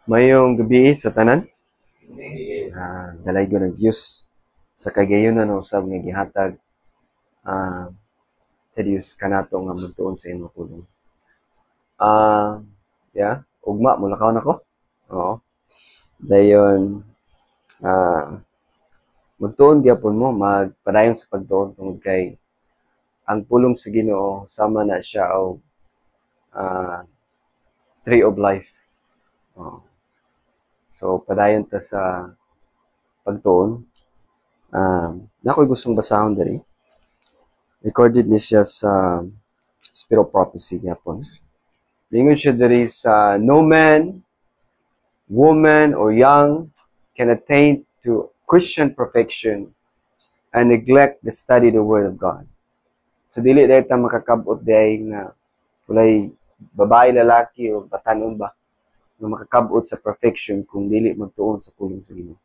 Mayong gabi sa tanan. Dalay ko ng Diyos sa kagayonan na usab nga gihatag sa Diyos kanato nga magtuon sa imong pulong. Ugma mo lakaw nako. Oo. Dayon magtuon gyapon mo, magpadayon sa pagtuon tungod kay ang pulong sa Ginoo sama na siya og tree of life. Oo. So padayon ta sa pagtuon. Nako'y gustong basahon diri. Recorded ni siya sa Spirit of Prophecy gyapon. Lingon siya diri sa no man, woman, or young can attain to Christian perfection and neglect the study of the Word of God. So dili dahil ta makakabot dahil na walay babae, lalaki o batanon ba na makakabot sa perfection kung dili magtuon sa pulong sa Ginoo.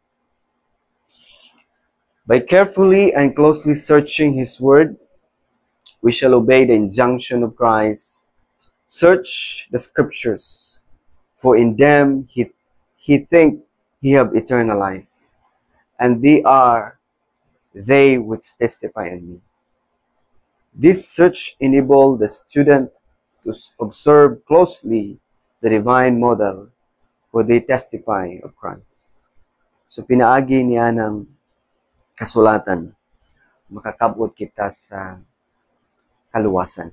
By carefully and closely searching His Word, we shall obey the injunction of Christ. Search the Scriptures, for in them he think he have eternal life, and they are they which testify in me. This search enable the student to observe closely the divine model, for they testify of Christ. So pinaagi niya ng kasulatan, makakabot kita sa kaluwasan.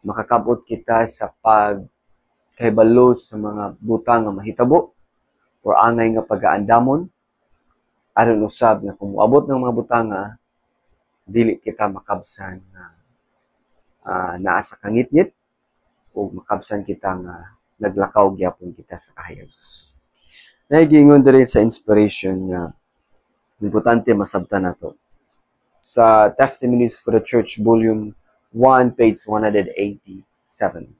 Makakabot kita sa pagkahibalo sa mga butang nga mahitabo o angay nga pag-aandamon. Aron usab nga kung moabot ng mga butanga, dili kita makabsan na naa sa kangitngit o makabsan kita nga naglakaw gyapon kita sa kahayag. Naigingon diri sa inspiration nga importante masabtan nato. Sa Testimonies for the Church, Volume 1, page 187.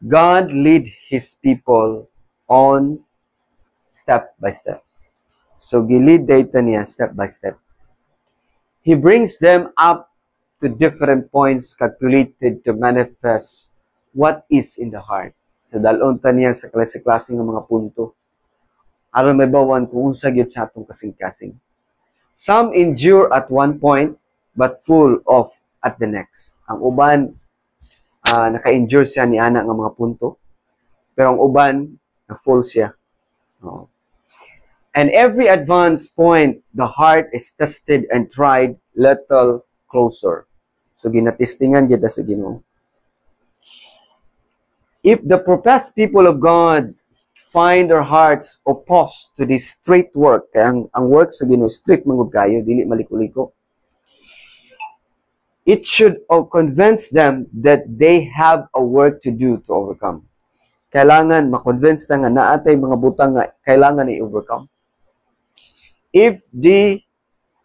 God lead His people on step by step. So, gilid data niya step by step. He brings them up to different points calculated to manifest what is in the heart. So, dalon ta niya sa klase-klase ng mga punto. Aron may bawan kung unsa gyud sa atong kasing-kasing. Some endure at one point, but full of at the next. Ang uban, naka-endure siya ni ana nga mga punto, pero ang uban, na-full siya. Oh. And every advance point, the heart is tested and tried little closer. So, ginatestingan gyud sa Ginoo. If the professed people of God find their hearts opposed to this straight work, kaya ang work sa Ginoo straight mangud kayo, dili maliko-liko, it should convince them that they have a work to do to overcome. Kailangan makonvince ta nga naatay mga butang nga kailangan i-overcome. If they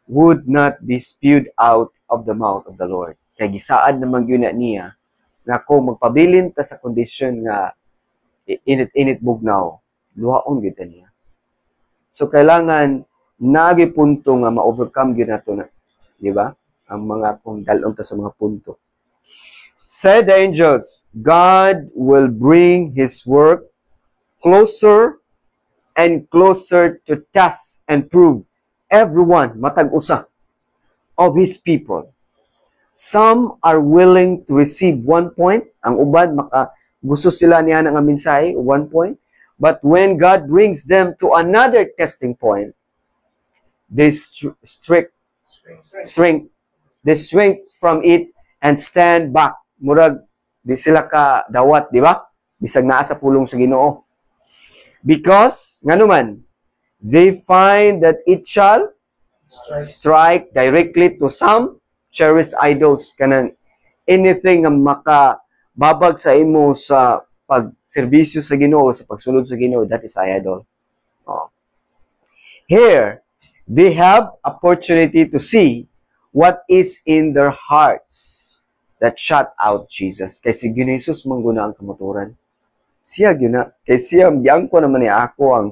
would not be spewed out of the mouth of the Lord. Kaya gisaad naman yun niya na kung magpabilin ta sa kondisyon nga init bugnaw, luhaon gyud niya. So kailangan nagipunto nga ma-overcome gyud nato na, di ba? Ang mga kung dalon ta sa mga punto. Said the angels, God will bring His work closer and closer to test and prove everyone matag-usa of His people. Some are willing to receive 1 point. Ang uban, gusto sila niya nga mensahe, 1 point. But when God brings them to another testing point, they shrink from it and stand back. Murag, di sila ka dawat, di ba? Bisag naa sa pulong sa Ginoo. Because, nga naman, they find that it shall strike directly to some cherished idols. Kanang anything nga makababag sa imo sa pagserbisyo sa Ginoo, sa pagsulod sa Ginoo, that is idol. Oh. Here, they have opportunity to see what is in their hearts that shut out Jesus. Kay si Ginoo Jesus mangguna ang kamaturan. Siya gyud kay siya giangko naman ni ako ang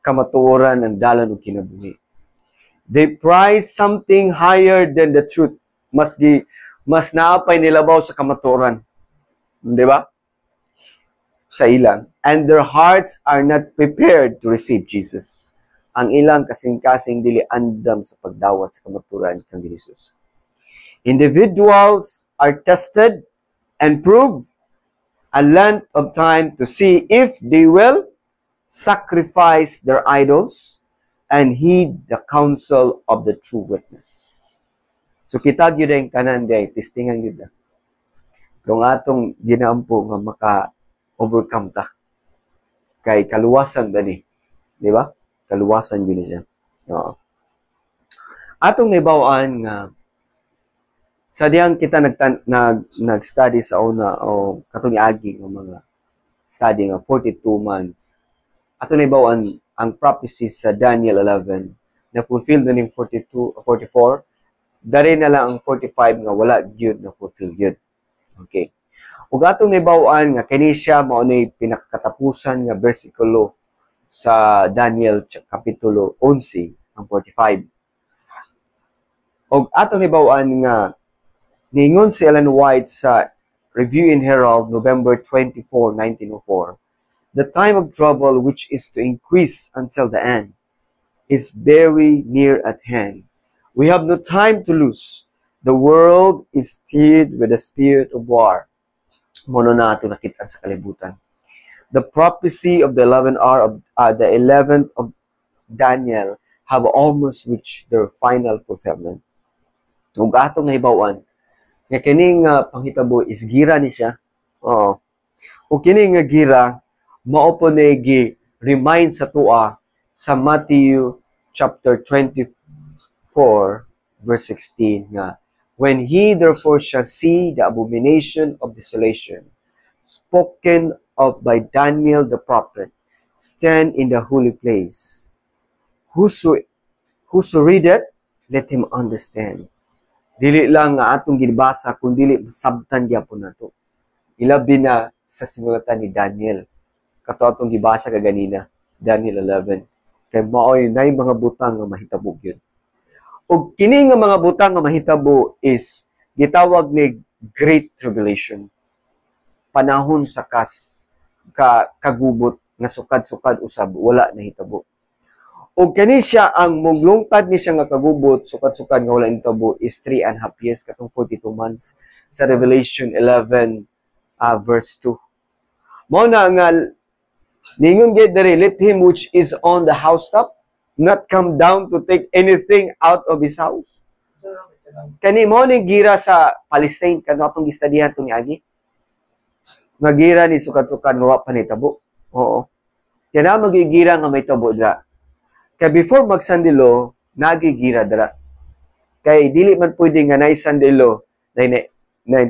kamaturan ang dalan ug kinabuhi. They prize something higher than the truth. Mas naapay nilabaw sa kamaturan. Di ba? Sa ilang. and their hearts are not prepared to receive Jesus. Ang ilang kasing-kasing dili andam sa pagdawat sa kamaturan kang Jesus. Individuals are tested and prove a length of time to see if they will sacrifice their idols and heed the counsel of the true witness. So kita gyud ang tanan day testingan gyud. Kung atong ginaampo nga maka-overcome ta. Kay kaluwasan ba ni? Di ba? Kaluwasan yun siya. Oo. Atong naibawan nga sa diyang kita nag-study sa una o katong niagi ng mga study nga 42 months. Atong naibawan ang prophecy sa Daniel 11 na fulfill na ning 42 44. Dari na lang ang 45 nga wala gyud na fulfill gyud. Okay. Ug atong naibawan nga kini siya mao ni pinakatapusan nga bersikulo sa Daniel kapitulo 11 ang 45. Og atong naibawan nga niingon si Ellen White sa Review in Herald November 24, 1904, the time of trouble which is to increase until the end is very near at hand. We have no time to lose. The world is stirred with the spirit of war. Mono na ato nakitaan sa kalibutan. The prophecy of the 11th of Daniel have almost reached their final fulfillment. Ug atong nahibawan nga kining panghitabo is gira ni siya. Oo. Ug kini nga gira mao po ni gi-remind sa tua sa Matthew chapter 24 verse 16 nga, when he therefore shall see the abomination of desolation spoken of by Daniel the prophet stand in the holy place, whoso readeth, let him understand. Dili lang nga atong gibasa kun dili sabtan gyapon nato. Ilabi na sa sinulatan ni Daniel. Kato atong gibasa kaganina, Daniel 11. Kay maoy nay mga butang nga mahitabo gyud. Ug kini nga mga butang nga mahitabo is gitawag ni Great Tribulation. Panahon sa kagubot nga sukad-sukad usab wala nahitabo. Ug kani siya ang muglungtad ni siya nga kagubot sukad-sukad nga wala nahitabo is 3.5 years katong 42 months sa Revelation 11 verse 2. Mao na nga ningon gid diri, let him which is on the housetop not come down to take anything out of his house. Kani mo ni gira sa Palestine kano atong gistudihan to niagi. Nga gira ni sukat-sukat nga wa pa nitabo. Oo. Kaya magigira nga may tabo dira. Kay before magsandilo, nagigira dira. Kay dili man pwede nga nay sandilo na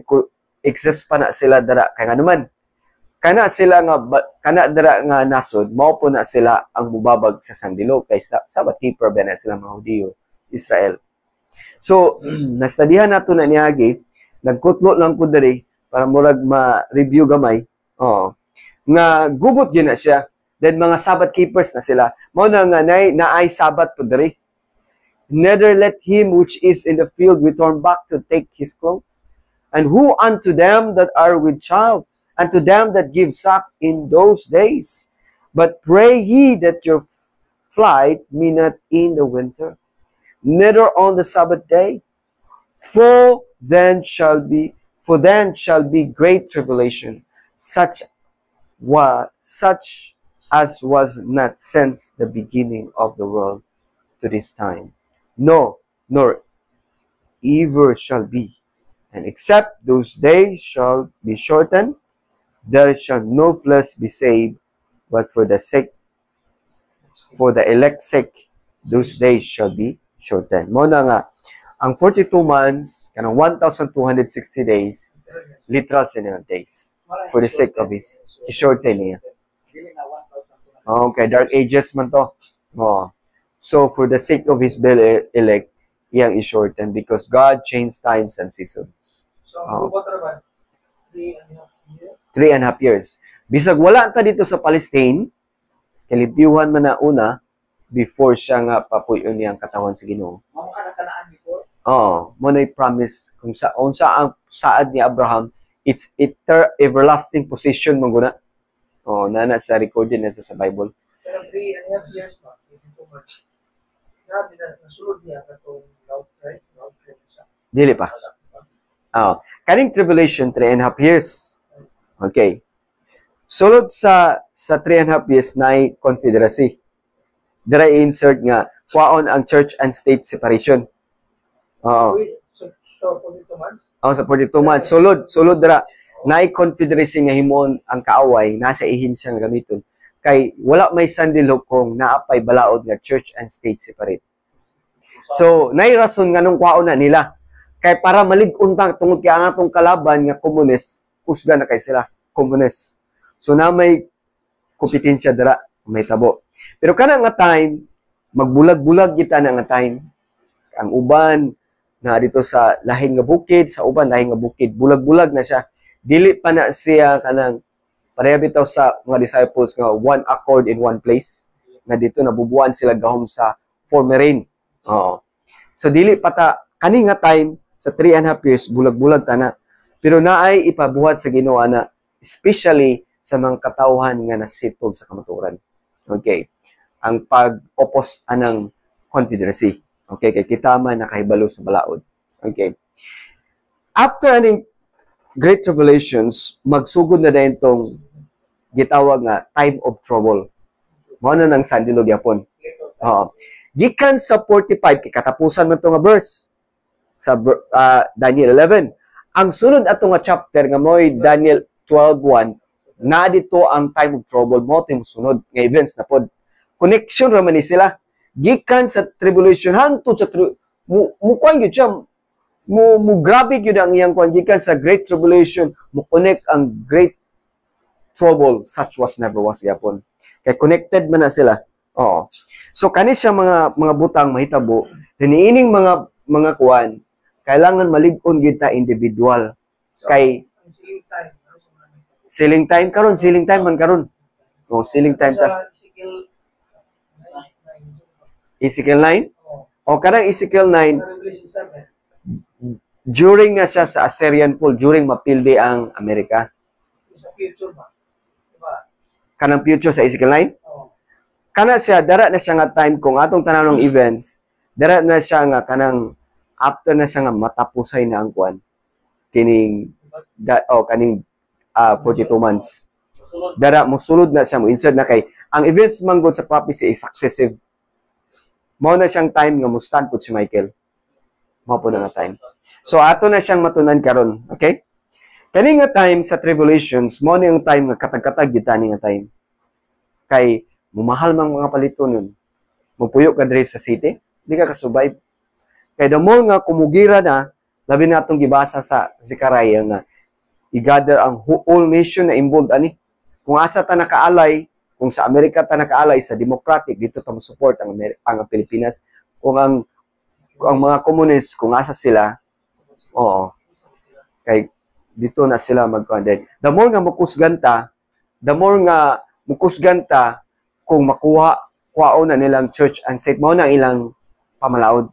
exist pa na sila dira. Kaya nga naman kana dira nga nasod, mao po na sila ang mubabag sa sandilo kay Sabbath keeper ba na sila mga Hudiyo, Israel. So, nastudihan nato na niagi, nagkutlo lang ko diri para murag ma-review gamay. Oo. Nga gubot gyud na siya. Then mga Sabbath keepers na sila. Mao na nga naay Sabbath po diri. Neither let him which is in the field return back to take his clothes. And who unto them that are with child, and to them that give suck in those days. But pray ye that your flight be not in the winter, neither on the Sabbath day, for then shall be great tribulation, such as was not since the beginning of the world to this time. No, nor ever shall be. And except those days shall be shortened, there shall no flesh be saved, but for the elect's sake, those days shall be shortened. Mo na nga, ang 42 months, kanang 1,260 days, literal siya days, for the sake of his, i-shorten niya. Okay, dark ages man to. Oh. So, for the sake of his elect, iyang i-shorten because God changed times and seasons. So, what about 3.5 years. Bisag wala ka dito sa Palestine, kalibyuhan man na una, before siya nga papuyon niyang katawan sa Ginoo. Mamo ka nakanaan before? Oo, mo na promise kung sa ang saad ni Abraham, it's everlasting position man guna. Oh, nana sa recorded na sa Bible. Pero 3.5 years pa. Hindi ko much. Grabe na, nasulod niya katong loud cry siya. Dili pa. Oh, kaning tribulation 3.5 years. Okay. Sulod sa 3.5 years na confederacy. Dira insert nga kwaon ang church and state separation. Oo. Wait, so 42 months? Oh, sa 42 months. Sulod dira na confederacy nga himon ang kaaway nasa ihin siya nga gamiton. Kay wala may sandilo kung naapay balaod nga church and state separate. So, nay rason nga nung kwaon na nila. Kay para malig-on ta tungod kay ang atong kalaban nga komunist, kusga na kay sila, komunist. So na may kompetensya dira, may tabo. Pero kana nga time, magbulag-bulag kita na nga time. Ang uban na dito sa lahing nga bukid, sa uban lahing nga bukid, bulag-bulag na siya. Dili pa na siya kanang pareha bitaw sa mga disciples nga one accord in one place. Nga dito nabubuan sila gahom sa former rain. Oo. So dili pa ta kani nga time sa 3.5 years bulag-bulag ta na. Pero naay ipabuhat sa Ginoo na especially sa mga katawhan nga nasitog sa kamatuoran. Okay. Ang pag-opos anang confederacy. Okay, kay kita man nakahibalo sa balaod. Okay. After aning Great Tribulations, magsugod na din tong gitawag nga time of trouble. Mao na nang sandilo gyapon. Oo. Gikan sa 45 kay katapusan man to nga verse sa Daniel 11. Ang sunod ato nga chapter nga moy Daniel 12:1 na dito ang time of trouble mo timo sunod nga events na pod. Connection ra man ni sila. Gikan sa tribulation hangtod sa kuan gyud siya mo grabe gyud ang iyang kuan gikan sa great tribulation mo connect ang great trouble such was never was gyapon. Kay connected man na sila. Oo. So kani siya mga butang mahitabo diniining mga kuan kailangan malig-on gyud ta individual. Kay Ceiling time man karon. Oh, ceiling time ta. Ezekiel 9? O kanang Ezekiel 9 during na siya sa Assyrian Fall, during mapildi ang Amerika. Sa future ba? Diba? Kanang future sa Ezekiel 9? Kana siya, dara na siya nga time kung atong tanawang events, dara na siya nga kanang after na siya nga matapusay na ang kuan kining kaning 42 months. Dara mo sulod na siya mo insert na kay ang events man gud sa prophecy is successive. Mao na siyang time nga mo stand pud si Michael. Mao po na nga time. So ato na siyang matunan karon, okay? Kani nga time sa tribulations, mao na yung time nga katag-katag gyud tani nga time. Kay mumahal mang mga paliton nun. Mupuyo ka diri sa city, di ka ka-survive. Kay the more nga kumugira na, labi natong gibasa sa Zechariah nga i-gather ang whole nation na involved ani. Kung asa ta nakaalay, kung sa Amerika ta nakaalay sa Democratic, dito ta mo support ang Pilipinas. Kung ang mga communist, kung asa sila, oo. Kay dito na sila mag-condemn. The more nga mukusgan ta kung kuhaon na nilang church and state, mao na ilang pamalaod.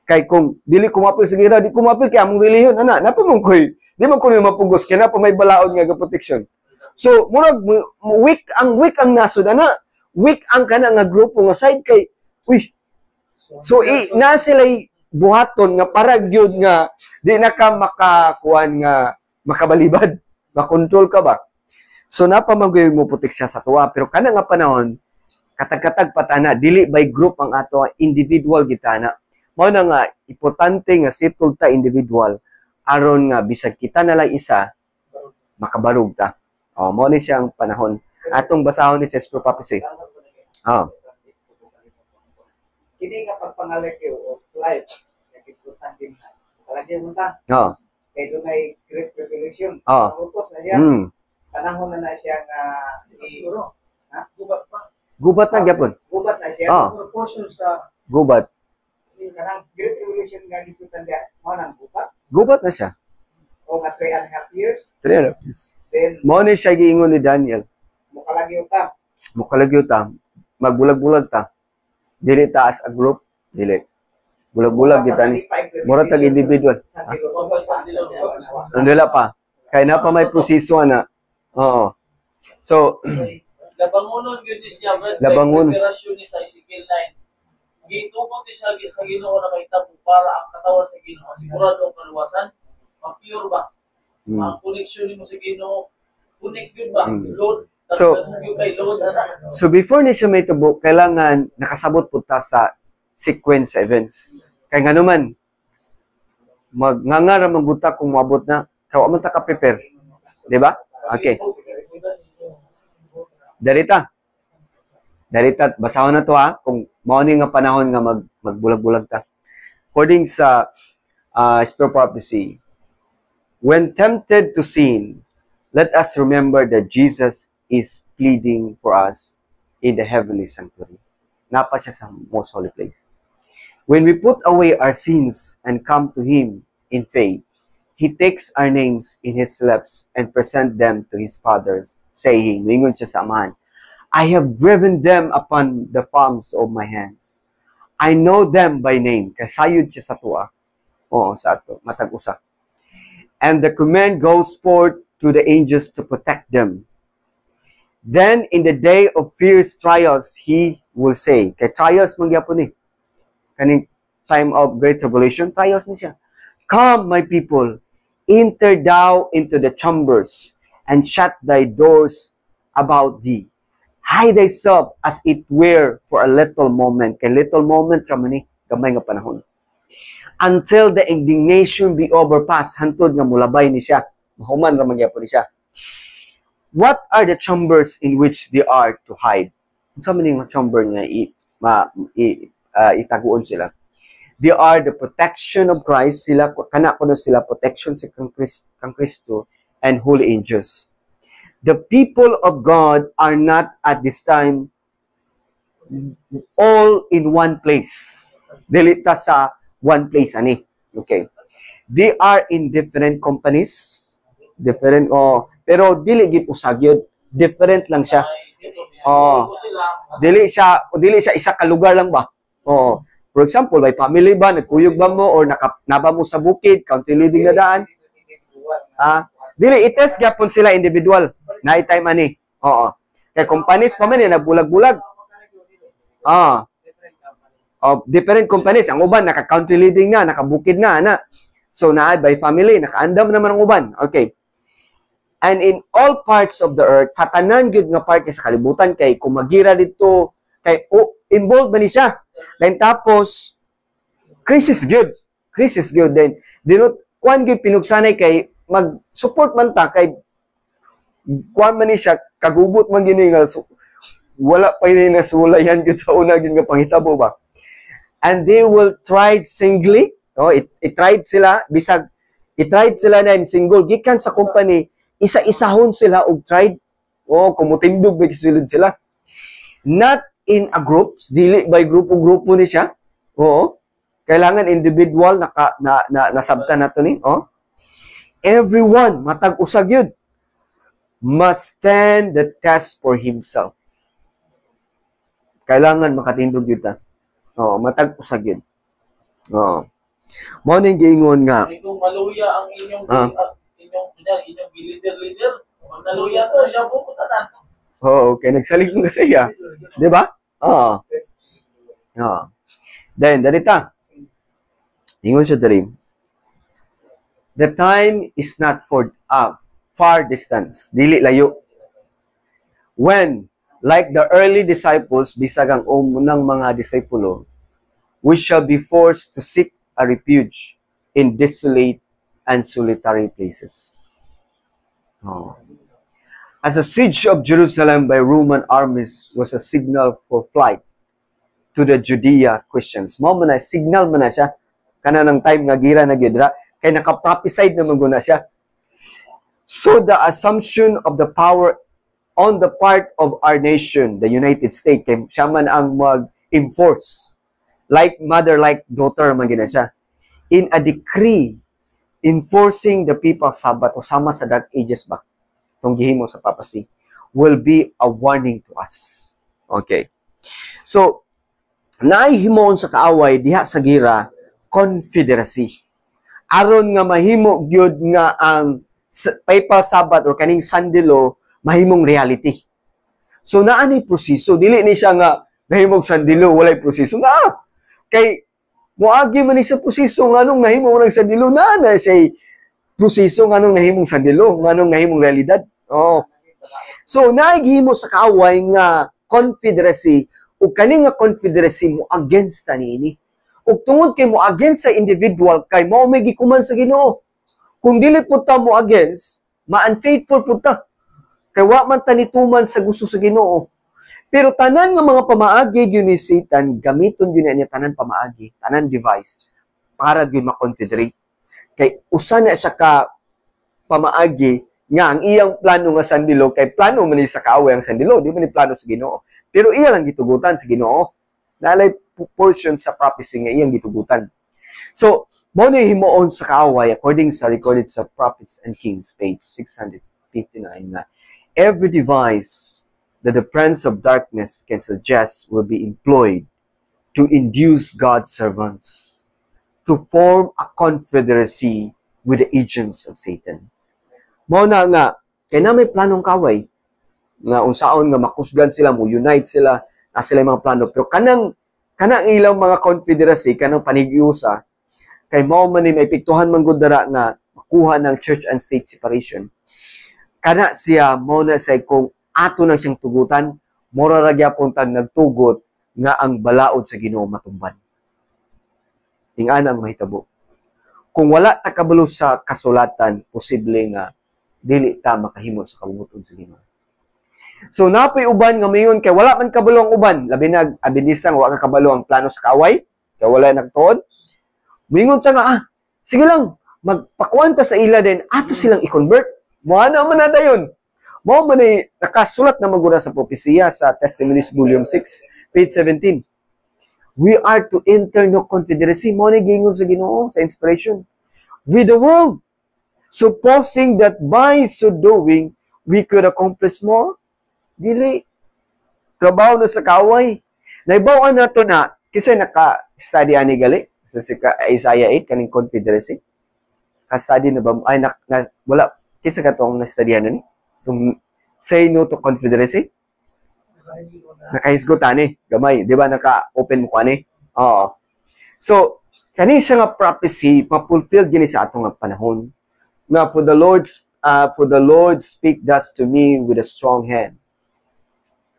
Kay kung dili kumapil sa gira, di kumapil kay among relihiyon, ana, napamong koy. Di man ko mapugos kaya na pa may balaod nga protection. So, murag weak ang nasod ana. Weak ang kana nga grupo nga side kay uy. So na sila buhaton nga para gyud nga di na ka makakuan nga makabalibad, makontrol ka ba. So napamagoy mo proteksya sa tuwa pero kana nga panahon katag-katag patana dili by group ang ato individual gitana. Mao na nga importante nga settled ta individual aron nga bisag kita na lang isa makabarug ta. Oh, mo ni siyang panahon. Atong basahon ni sa prophecy. Oh. Kini nga pagpangalagyo of life, nagisutan din na. Kalagyan mo ta. Oh. Kay doon ay great revelation. Oh. Utos na siya. Panahon na siya nga siguro. Ha? Gubat pa. Gubat na gyapon. Gubat na siya. Oh. Portion sa gubat. Kanang great revelation nga gisutan dia. Mo nang gubat. Gubat na siya. O nga 3.5 years. 3.5 years. Then Mao ni siya giingon ni Daniel. mukalagyo ta. Mukalagyo ta. Magbulag-bulag ta. Dili ta as a group, dili. Bulag-bulag kita ni. Mura tag individual. Andila pa. Kay na pa may proseso na. Oo. So, Labangonon gyud ni siya brad. Labangon. Operasyon ni sa Ezekiel 9. Gitugot ni siya sa Ginoo na mahitabo para ang katawan sa Ginoo sigurado ang kaluwasan. Ma-pure ba? Ma-connection nimo sa Ginoo. Connect gyud ba? Lord. So- kay Lord ana. so before ni siya may tubo, kailangan nakasabot po ta sa sequence events. Kaya nga naman, magngangar ang buta kung mabot na, kawa man ta ka-prepare. Di ba? Okay. Darita. Darita, basahon na to ha, kung mao ni nga panahon nga magbulag-bulag ta. According sa Spirit Prophecy, when tempted to sin, let us remember that Jesus is pleading for us in the heavenly sanctuary. Napa siya sa most holy place. When we put away our sins and come to Him in faith, He takes our names in His lips and present them to His fathers, saying, wingon siya sa amahan, I have driven them upon the palms of my hands. I know them by name. Kasayod siya sa tuwa. Oo, sa ato. Matag-usa. And the command goes forth to the angels to protect them. Then, in the day of fierce trials, He will say, kay trials mangyapon ni. Kaning time of great tribulation, trials ni siya. Come, my people, enter thou into the chambers, and shut thy doors about thee. Hide thyself as it were for a little moment. Kay little moment, raman ni, gamay nga panahon. Until the indignation be overpassed, hantod nga mulabay ni siya. Mahuman raman gyapon ni siya. What are the chambers in which they are to hide? Unsa man yung chamber nga itaguon sila? They are the protection of Christ, sila kana kuno sila protection sa kang Kristo and holy angels. The people of God are not at this time all in one place. Dili ta sa one place ani. Okay. They are in different companies, different pero dili gid usag yun. Different lang siya. Dili siya isa ka lugar lang ba? For example, may family ba, nagkuyog ba mo, or naba mo sa bukid, country living na daan? Dili, ites gapon sila individual. Night time ani. Oo. Kaya companies pa man, nagbulag-bulag. Different companies. Ang uban, naka-country living na, naka-bukid na, ana. So, by family, naka-andam naman ang uban. Okay. And in all parts of the earth, katanan gyud nga parte sa kalibutan, kay kumagira dito, kay involved man ni siya. Then tapos, Chris is good. Then, kuan gyud pinugsanay kay mag-support man ta, kay kuan man ni siya, kagubot man gini nga, wala pa yun nasulayan gyud sa una gyud nga panghitabo ba. And they will try singly, i-tried sila, bisag, i-tried sila na in single, gikan sa company, isa-isahon sila og tried. Kumutindog ba kisulod sila. Not in a groups, dili by grupo-grupo ni siya. Kailangan individual nasabtan nato ni. Everyone matag usag yun. Must stand the test for himself. Kailangan makatindog yun ta. Matag usag yun. Mao ning giingon nga. Kung maluya ang inyong leader, pag naluya to, yung buko tanan. Okay, nagsalig mo kasi iya. Di ba? Then, darita. Ingon siya dari. The time is not for far distance. Dili layo. When, like the early disciples, bisag ang unang mga disipulo, we shall be forced to seek a refuge in desolate and solitary places. As a siege of Jerusalem by Roman armies was a signal for flight to the Judea Christians. Mao man na signal man na siya kana ng time nga gira na gyud ra kay naka-prophesied naman guna siya. So the assumption of the power on the part of our nation, the United States, kay siya man ang mag-enforce like mother like daughter man gina siya in a decree enforcing the people's Sabbath o sama sa Dark Ages ba? Itong gihimo sa papacy will be a warning to us. Okay. So, naihimoon sa kaaway diha sa gira, confederacy. Aron nga mahimo gyud nga ang papal Sabbath or kaning Sunday law mahimong reality. So naanay proseso, dili ni siya nga nahimog sandilo walay proseso na. Kay moagi man ni sa proseso nganong nahimo ng sandilo na say proseso nganong nahimong sandilo, nganong nahimong realidad. Oh. So naghimo sa kaaway nga confederacy ug kani nga confederacy mo against tanini. Ug tungod kay mo against sa individual kay mao may gikuman sa Ginoo. Kung dili pud ta mo against, ma-unfaithful pud ta. Kay wa man tanituman sa gusto sa Ginoo. Pero tanan nga mga pamaagi gyud ni Satan, gamiton gyud niya tanan pamaagi, tanan device para gyud ma-confederate. Kay usa na siya ka pamaagi nga ang iyang plano nga sandilo kay plano man ni sa kaaway ang sandilo, di man ni plano sa Ginoo. Pero iya lang gitugutan sa Ginoo. Nalay portion sa prophecy nga iyang gitugutan. So, mo ni himuon sa kaaway according sa recorded sa Prophets and Kings page 659 na every device that the prince of darkness can suggest will be employed to induce God's servants to form a confederacy with the agents of Satan. Mao na nga, kaya na may planong kaway, nga unsaon nga makusgan sila, mo unite sila, na sila mga plano, pero kanang ilang mga confederacy, kanang panigiusa, kay mao man ni may piktuhan man gud dara nga makuha ng church and state separation. Kana siya mao na say kung ato na siyang tugutan, mura ra gyapon tag nagtugot nga ang balaod sa Ginoo matumban. Ingana ang mahitabo. Kung wala ta kabalo sa kasulatan, posible nga dili ta makahimo sa kabubuton sa Ginoo. So napoy uban nga mayon kay wala man kabalo ang uban, labi na Adventista nga wala kabalo ang plano sa kaaway, kay wala nagtuod. Mingon ta nga sige lang, magpakuan ta sa ila din, ato silang i-convert. Moana man na dayon. Mao man ay nakasulat na magura sa propesiya sa Testimonies Volume 6, page 17. We are to enter no confederacy. Mao ni gingon sa Ginoo sa inspiration with the world, supposing that by so doing we could accomplish more. Dili trabaho na sa kaaway. Naibaw nato na kasi naka-study ani gali sa Isaiah 8 kaning confederacy. Ka-study na ba ay wala kisa katong na-studyan na ni? Itong say no to confederacy? Nakahisgot ani, gamay. Di ba naka-open mo ko ani? Oo. So, kani siya nga prophecy, ma-fulfill gini sa atong panahon. Na for the Lord speak thus to me with a strong hand.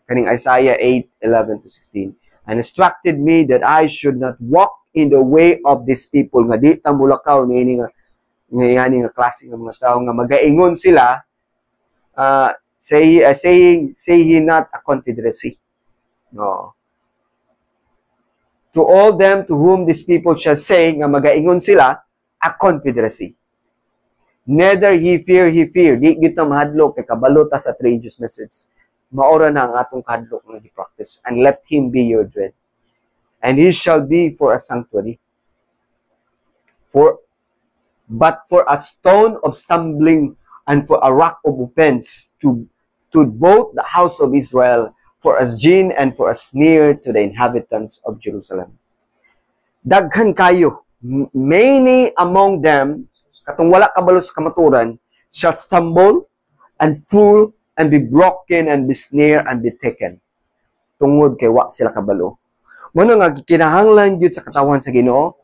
Kaning Isaiah 8:11-16. And instructed me that I should not walk in the way of these people. Nga di tambulakaw ni nga nga klase ng mga tao nga magaingon sila saying not a confederacy. No. To all them to whom these people shall say nga magaingon sila a confederacy. Neither he fear. Di kita mahadlok kay kabalo ta sa religious message. Maora na ang atong kahadlok nga gi-practice. And let him be your dread. And he shall be for a sanctuary. But for a stone of stumbling and for a rock of offense to both the house of Israel, for a gin and for a sneer to the inhabitants of Jerusalem. Daghan kayo, many among them, katong wala kabalo sa kamaturan, shall stumble and fall and be broken and be snare and be taken. Tungod kay wa sila kabalo. Muna nga kinahanglan gyud sa katawan sa Ginoo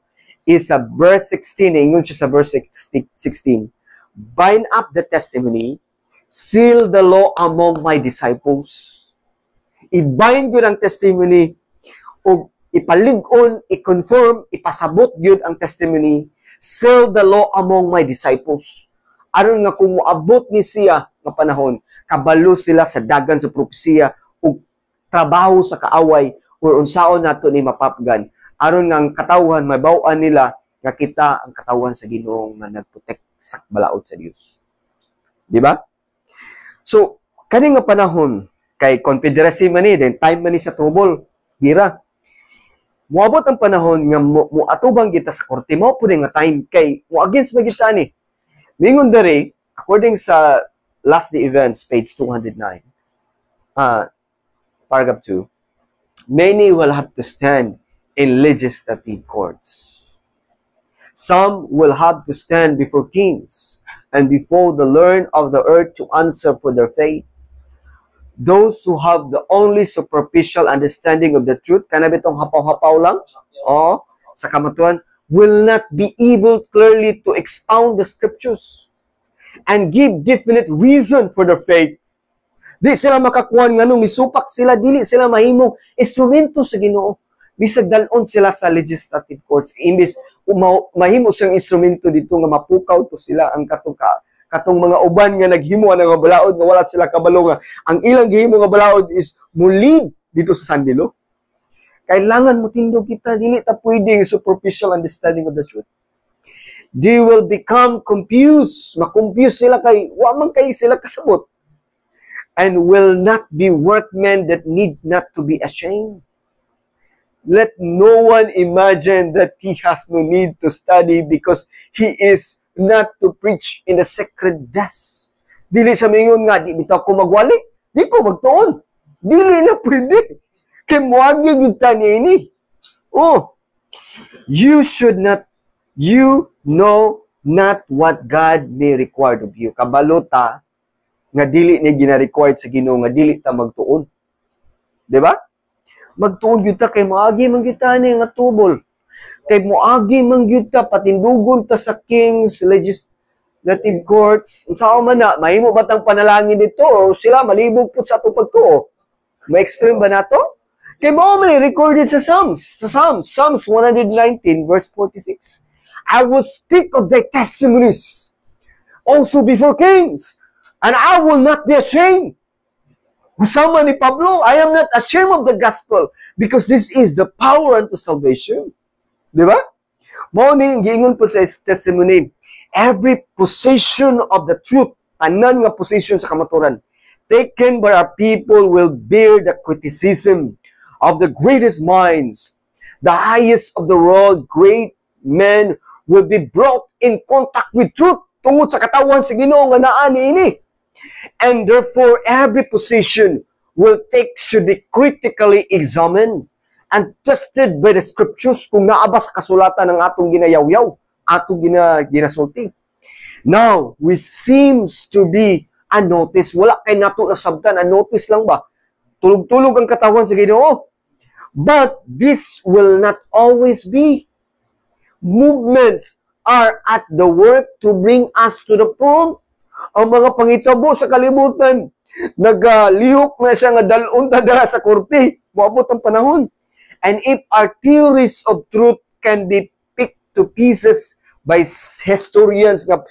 is sa verse 16, ingon siya sa verse 16, bind up the testimony, seal the law among my disciples. I-bind yun ang testimony, o ipalig-on, i-confirm, ipasabot yun ang testimony, seal the law among my disciples. Aron nga kung moabot ni siya nga panahon, kabalo sila sa dagan sa propesiya, o trabaho sa kaaway, o unsaon nato ni mapapgan, aron nga ang katawhan mabaw-an nila nga kita ang katawhan sa Ginoo nga nagprotect sa balaod sa Dios. Di ba? So, kani nga panahon kay confederacy man ni, then time man ni sa trouble, gira. Moabot ang panahon nga moatubang kita sa korte, mao pud nga time kay mo against magita ni. Mingon dere, according sa Last Day Events page 209. Paragraph 2. Many will have to stand in legislative courts. Some will have to stand before kings and before the learned of the earth to answer for their faith. Those who have the only superficial understanding of the truth, kana bitong hapaw-hapaw lang, sa kamatuan, will not be able clearly to expound the scriptures and give definite reason for their faith. Di sila makakuha nga nung misupak sila, dili sila mahimong instrumento sa Ginoo. Bisag dalon sila sa legislative courts. Imbis mahimo silang instrumento dito nga mapukaw to sila ang katong mga uban nga naghimo ng mga balaod nga wala sila kabalo nga ang ilang gihimo nga balaod is mulid dito sa sandilo. Kailangan mo tindog kita, dili ta pwedeng superficial understanding of the truth. They will become confused. Makonfuse sila kay wa man kay sila kasabot. And will not be workmen that need not to be ashamed. Let no one imagine that he has no need to study because he is not to preach in the sacred desk. Dili sa mingon nga, di bitaw ko magwali, di ko magtuon. Dili na pwede. Kaya muagi kita niya ini. Oh, you know not what God may require of you. Kabalota, nga dili niya gina-required sa Ginoo nga dili ta magtuon. Diba? Magtuon gyud ta kay muagi man gyud ta ni nga tubol. Kay muagi man gyud ta patindugon ta sa King's Legislative Courts. Unsa man na mahimo batang panalangin dito o sila malibog pud sa atong pagtuo. Ma-explain ba nato? Kay mo may recorded sa Psalms. Sa Psalms 119 verse 46. I will speak of thy testimonies also before kings, and I will not be ashamed. Usama ni Pablo, I am not ashamed of the gospel because this is the power unto salvation. Di ba? Mao ni giingon po sa testimony, every possession of the truth, tanan nga possession sa kamaturan, taken by our people will bear the criticism of the greatest minds. The highest of the world, great men will be brought in contact with truth tungod sa katawan sa Ginoo nga naa niini. And therefore, every position should be critically examined and tested by the scriptures kung naabas kasulatan ng atong ginayawyaw, atong ginasulti. Now, we seems to be unnoticed. Wala kay nato nasabtan, unnoticed lang ba? Tulog-tulog ang katawan sa Ginoo. But this will not always be. Movements are at the work to bring us to the front. Ang mga pangitabo sa kalibutan, nagalihok na siya nga dalon tada sa korte. Moabot ang panahon. And if our theories of truth can be picked to pieces by historians nga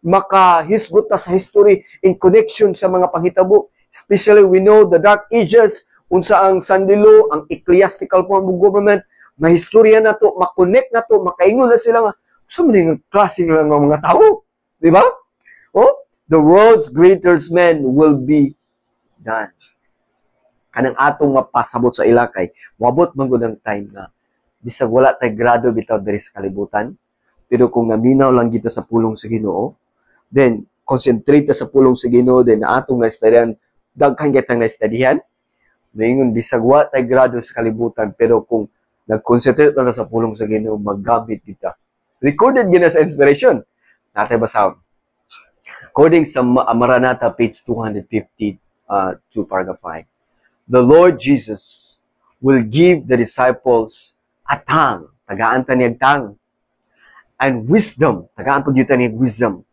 makahisgot sa history in connection sa mga panghitabo, especially we know the Dark Ages, unsa ang sandilo, ang ecclesiastical form of government, mahistorya na to, makonect na to, makaingon na sila nga, sa mga klase ng mga tao. Di ba? Oh, the world's greatest men will be done. Kanang atong mapasabot sa ilakay, wabot man gud ang time na bisag wala tay grado bitaw diri sa kalibutan, pero kung naminaw lang kita sa pulong sa Ginoo, then concentrate sa pulong sa Ginoo, then na atong naistudyan, daghan kitang naistudyan, mingon bisag wa tay grado sa kalibutan, pero kung nag-concentrate na sa pulong sa Ginoo, maggamit kita. Recorded gina sa inspiration. Natay basa. According sa Maranatha page 250 to paragraph 5. The Lord Jesus will give the disciples a tongue, tagaan ta niyang tongue, and wisdom, tagaan pag yuta niyang wisdom,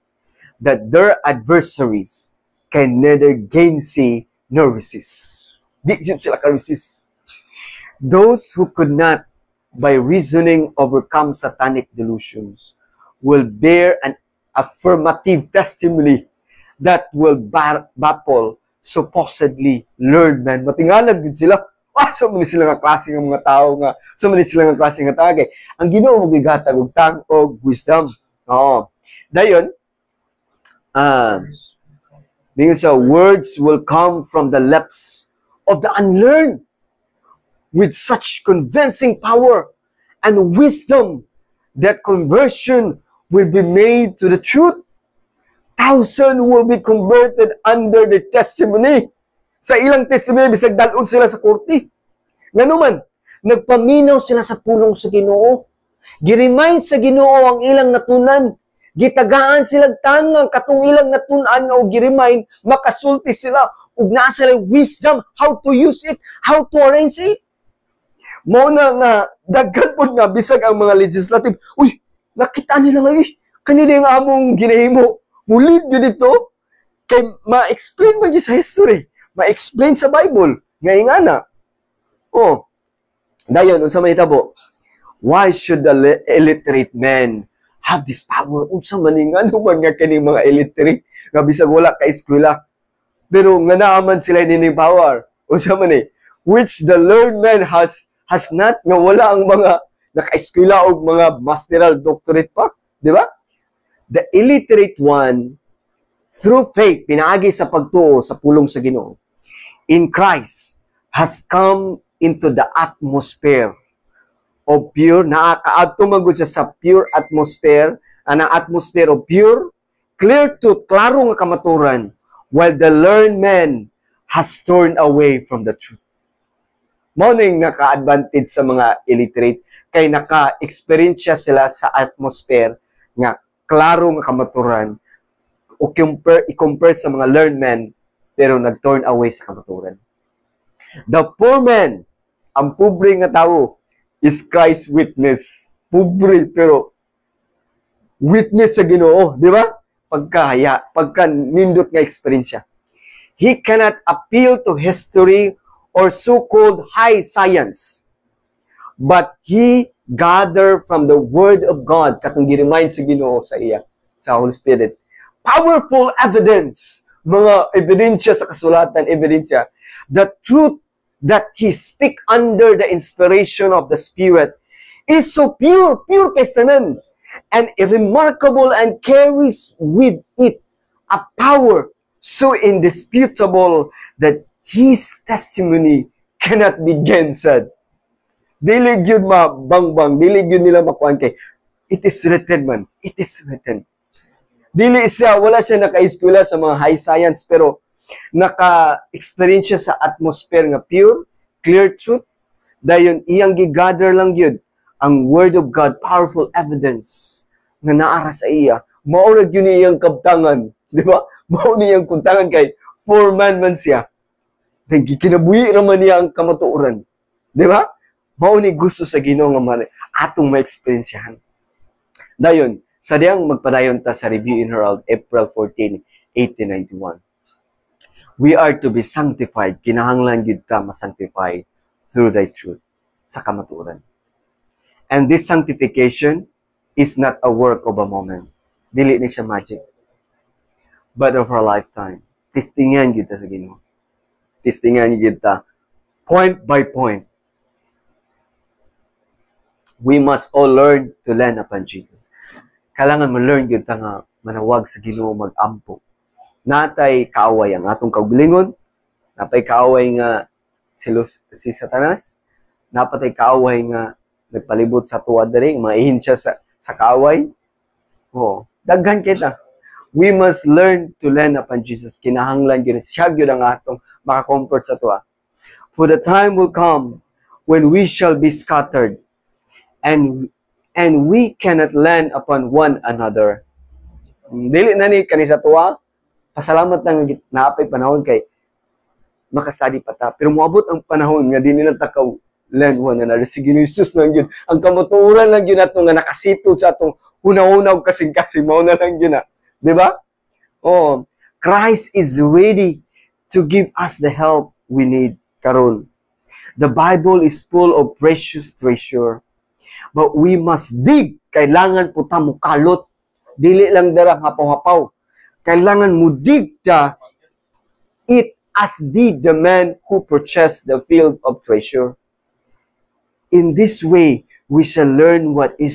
that their adversaries can neither gainsay nor resist. Di sila ka-resist. Those who could not, by reasoning, overcome satanic delusions will bear an affirmative testimony that will baffle supposedly learned men. Matingalag din sila. So many sila nga klase ng mga tao nga. So many sila nga klase nga tagay. Ang Ginoo magigatag og tang og wisdom. Dayon, because words will come from the lips of the unlearned with such convincing power and wisdom that conversion will be made to the truth. Thousands will be converted under the testimony. Sa ilang testimony, bisag dalon sila sa korte. Nganuman, nagpaminaw sila sa pulong sa Ginoo. Giremind sa Ginoo ang ilang natunan. Gitagaan silang tangang katong ilang natun-an nga og gi-remind, makasulti sila ug naa sila wisdom how to use it, how to arrange it. Mao na nga daghan pod nga bisag ang mga legislative, uy, nakita nila nga kanina nga among ginahimo. Mulid gyud dito kay ma-explain man gyud sa history, ma-explain sa Bible. Nga ingana. Oh. Dayon unsa may hitabo? Why should the illiterate men have this power? Unsa man ning ano man nga kini mga illiterate nga bisag wala ka eskwela. Pero nga naaman sila nining power. Unsa man ni? Which the learned man has not, nga wala ang mga naka-eskwela og mga masteral doctorate pa, di ba? The illiterate one, through faith, pinaagi sa pagtuo sa pulong sa Ginoo, in Christ, has come into the atmosphere of pure, nakakaadto magud siya sa pure atmosphere, ang atmosphere of pure, clear truth, klaro nga kamaturan, while the learned man has turned away from the truth. Mao ning naka-advantage sa mga illiterate kay naka-experience sila sa atmosphere nga klaro nga kamaturan o i-compare sa mga learned men pero nag-turn away sa kamaturan. The poor man, ang pobre nga tao, is Christ's witness. Pobre pero witness sa Ginoo, di ba? Pagka nindot nga experience. He cannot appeal to history or so-called high science. But he gather from the Word of God, katong gi-remind sa Ginoo sa iya, sa Holy Spirit. Powerful evidence, mga ebidensya sa kasulatan, ebidensya, the truth that he speak under the inspiration of the Spirit is so pure kastanan, and remarkable, and carries with it a power so indisputable that his testimony cannot be gainsaid. Dili gyud mabangbang, dili gyud nila makuan kay it is written man. It is written. Dili siya, wala siya naka-eskwela sa mga high science, pero naka-experience siya sa atmosphere nga pure, clear truth. Dayon iyang gi-gather lang gyud ang Word of God, powerful evidence nga naara sa iya. Mao ra gyud iyang kabtangan, di ba? Mao ni iyang kuntangan kay foreman man siya. Then kinabuhi ra man niya ang kamatuoran. Di ba? Mao ni gusto sa Ginoo nga man atong ma-experiencehan. Dayon, sa diyang magpadayon ta sa Review in Herald, April 14, 1891. We are to be sanctified. Kinahanglan gyud ta ma-sanctify through thy truth sa kamatuoran. And this sanctification is not a work of a moment. Dili ni siya magic. But of our lifetime. Testingan gyud ta sa Ginoo. Testingan gyud ta point by point. We must all learn to learn upon Jesus. Kailangan ma-learn gyud ta nga manawag sa Ginoo mag-ampo. Natay kaaway ang atong kaugalingon, napay kaaway nga si Satanas, napatay kaaway nga nagpalibot sa tuwa diri, maihin siya sa kaaway. Oh, daghan kita. We must learn to learn upon Jesus. Kinahanglan gyud siya gyud ang atong maka-comfort sa tuwa. For the time will come when we shall be scattered and we cannot learn upon one another. Dili na ni kanisa tuwa. Pasalamat na nga naapay panahon kay makasadi pa ta. Pero moabot ang panahon nga di nila takaw learn one another. Sige ni Jesus lang yun. Ang kamaturan lang yun nato nga nakasito sa atong hunaw-hunaw kasing-kasing. Mao na lang yun na. Diba? Oh, Christ is ready to give us the help we need karon. The Bible is full of precious treasure. But we must dig. Kailangan po ta mukalot. Dili lang darang hapaw-hapaw. Kailangan mo dig ta it as did the man who purchased the field of treasure. In this way, we shall learn what it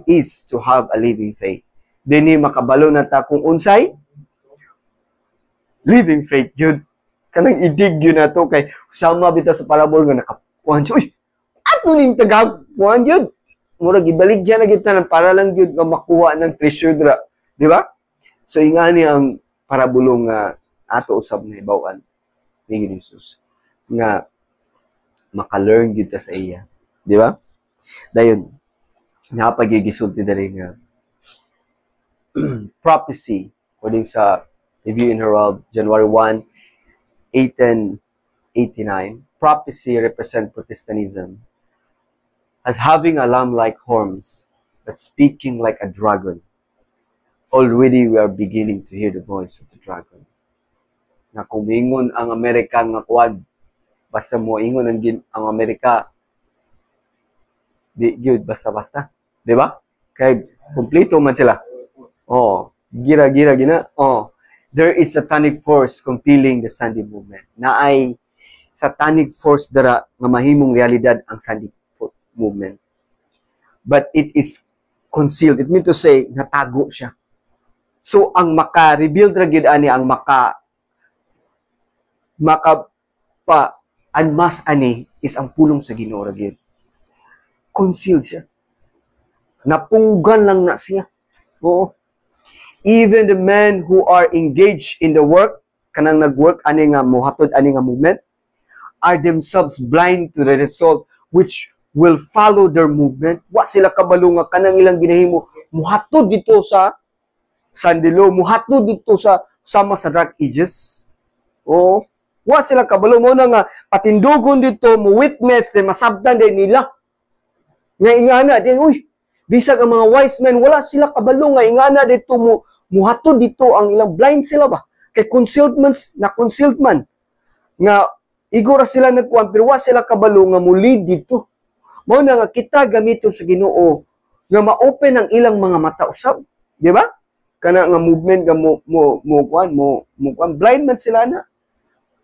is to have a living faith. Dini makabalo na ta kung unsay living faith yun. Kanang idig yun na to kay sama bitaw sa parabol nga nakakuhan siya. Uy, ato ning tagakuhan yun. Murag ibaligyan na kita para lang yun nga makuha ng treasure dra. Di ba? So, ingani ang parabulong ato usab na ibawaan ni Jesus. Nga, maka-learn yun sa iya. Di ba? Dayon, napagigisulti dali nga prophecy according sa Review and Herald, January 1, 1889. Prophecy represent Protestantism as having a lamb-like horns, but speaking like a dragon. Already we are beginning to hear the voice of the dragon. Na kumingon ang Amerika nga kuwad, basta mo ingon ang Amerika, di gyud basta-basta. Di ba? Kaya kumplito man sila. Oh, gira-gira gina. Oh, there is satanic force compelling the Sunday movement. Na ay satanic force dara nga mahimong realidad ang Sunday movement. But it is concealed. It means to say, natago siya. So, ang maka-reveal ra gyud ani, ang unmask ani is ang pulong sa Ginoo ra gyud. Concealed siya. Napunggan lang na siya. Oo. Even the men who are engaged in the work, kanang nag-work, ani nga muhatod, ani nga movement, are themselves blind to the result which will follow their movement. Wa sila kabalo nga kanang ilang ginahimo, muhatod dito sa sandilo, muhatod dito sa sama sa dark ages. Oo. Wa sila kabalo mo na nga patindugon dito, mo witness, de masabtan din nila. Nga ingana, di, uy, bisag ang mga wise men, wala sila kabalo nga ingana dito mo, muhatod dito ang ilang blind sila ba? Kay concealed man, nga igora sila nagkuhan, pero wa sila kabalo nga muli dito. Mao na nga kita gamiton sa Ginoo nga ma-open ang ilang mga mata usab, di ba? Kana nga movement nga mo blind man sila na.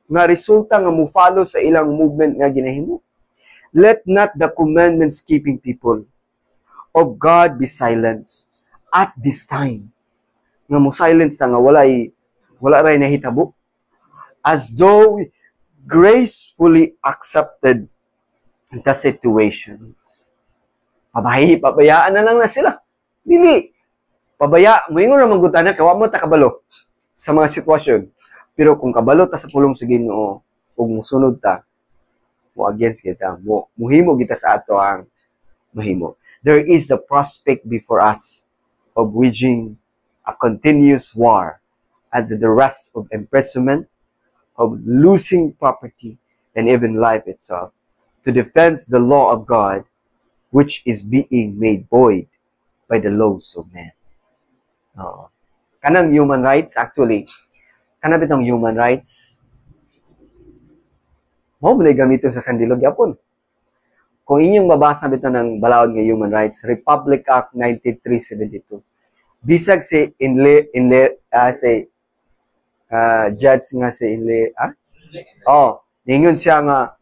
Nga resulta nga mo follow sa ilang movement nga ginahimo. Let not the commandments keeping people of God be silenced at this time. Nga mo silence ta nga wala ray nahitabo. As though gracefully accepted the situations. Pabayaan na lang na sila. Dili. Moingon na manggutana, kawa mo ta kabalo sa mga sitwasyon. Pero kung kabalo ta sa pulong sa Ginoo, ug musunod ta, mo against kita, muhimo kita sa ato ang mahimo. There is the prospect before us of waging a continuous war and the rest of imprisonment, of losing property, and even life itself, to defend the law of God, which is being made void by the laws of men. Kanang human rights, actually, kanang bitong human rights, mo gamiton sa sandilog yapon. Kung inyong mabasa bito ng balaod nga human rights, Republic Act 9372. Bisag si judge nga si ningon siya nga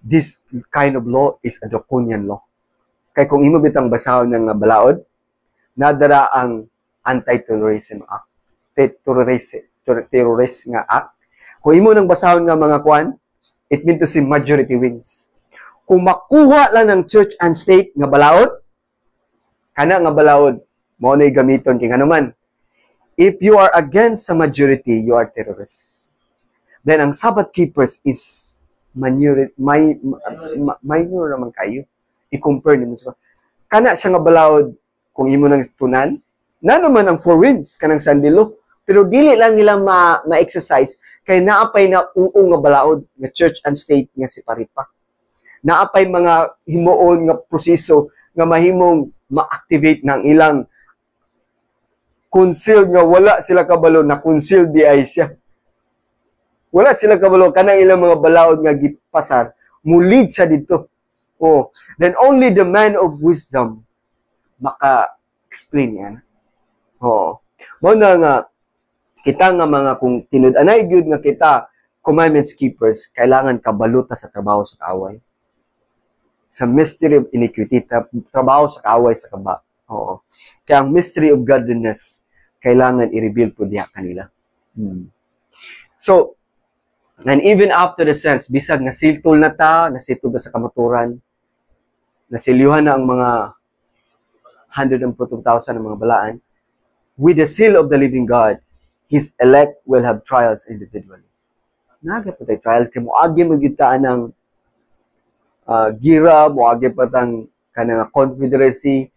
this kind of law is a draconian law. Kay kung imo bitang basahon ng balaod, nadara ang Anti-Terrorism Act, terrorist nga act. Kung imo nang basahon nga mga kwan, it mean to say majority wins. Kung makuha lang ng church and state nga balaod, kana nga balaod, mo na gamiton kay nganuman. If you are against sa majority, you are terrorists. Then ang Sabbath keepers is minor naman kayo. I-compare nimo sa kana siya nga balaod kung imo nang tunan, na naman ang four winds kanang sandilo. Pero dili lang nila ma-exercise kay naapay na uong nga balaod nga church and state nga separate pa. Naapay mga himuon nga proseso nga mahimong ma-activate ng ilang concealed nga wala sila kabalo na concealed di ay siya. Wala sila kabalo kanang ilang mga balaod nga gipasar, mulid siya dito. Oh, then only the man of wisdom maka-explain yan. Oh, mo na nga kita nga mga kung tinud-anay gyud nga kita commandments keepers, kailangan kabalo ta sa trabaho sa kaaway. Sa mystery of iniquity, trabaho sa kaaway sa kaba. Oo. Kaya ang mystery of godliness, kailangan i-reveal po diha kanila. So, and even after the sense, bisag nasiltol na ta, nasitod na sa kamaturan, nasilyuhan na ang mga 140,000 ng mga balaan, with the seal of the living God, His elect will have trials individually. Naga po tayo trials, kaya moagi magitaan ng gira, moagi pa tang kanang confederacy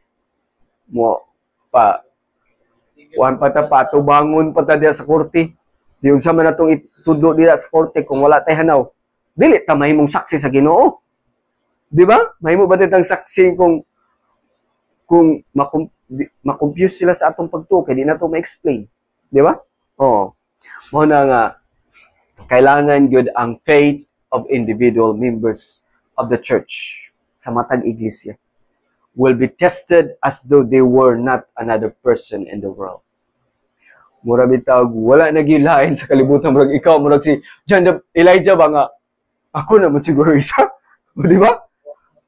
mo pa kuan pa ta patubangon pa ta diya sa korte. Di unsa man atong itudlo diya sa korte kung wala tay hanaw. Dili ta mahimong saksi sa Ginoo. Di ba? Mahimo ba tang saksi kung makompuse sila sa atong pagtuo kay di na to ma-explain. Di ba? Oo. Mo na nga kailangan gyud ang faith of individual members of the church sa matag iglesia will be tested as though they were not another person in the world. Mura bitag wala na gyud lain sa kalibutan murag ikaw murag si Elijah ba nga ako naman siguro isa. O di ba?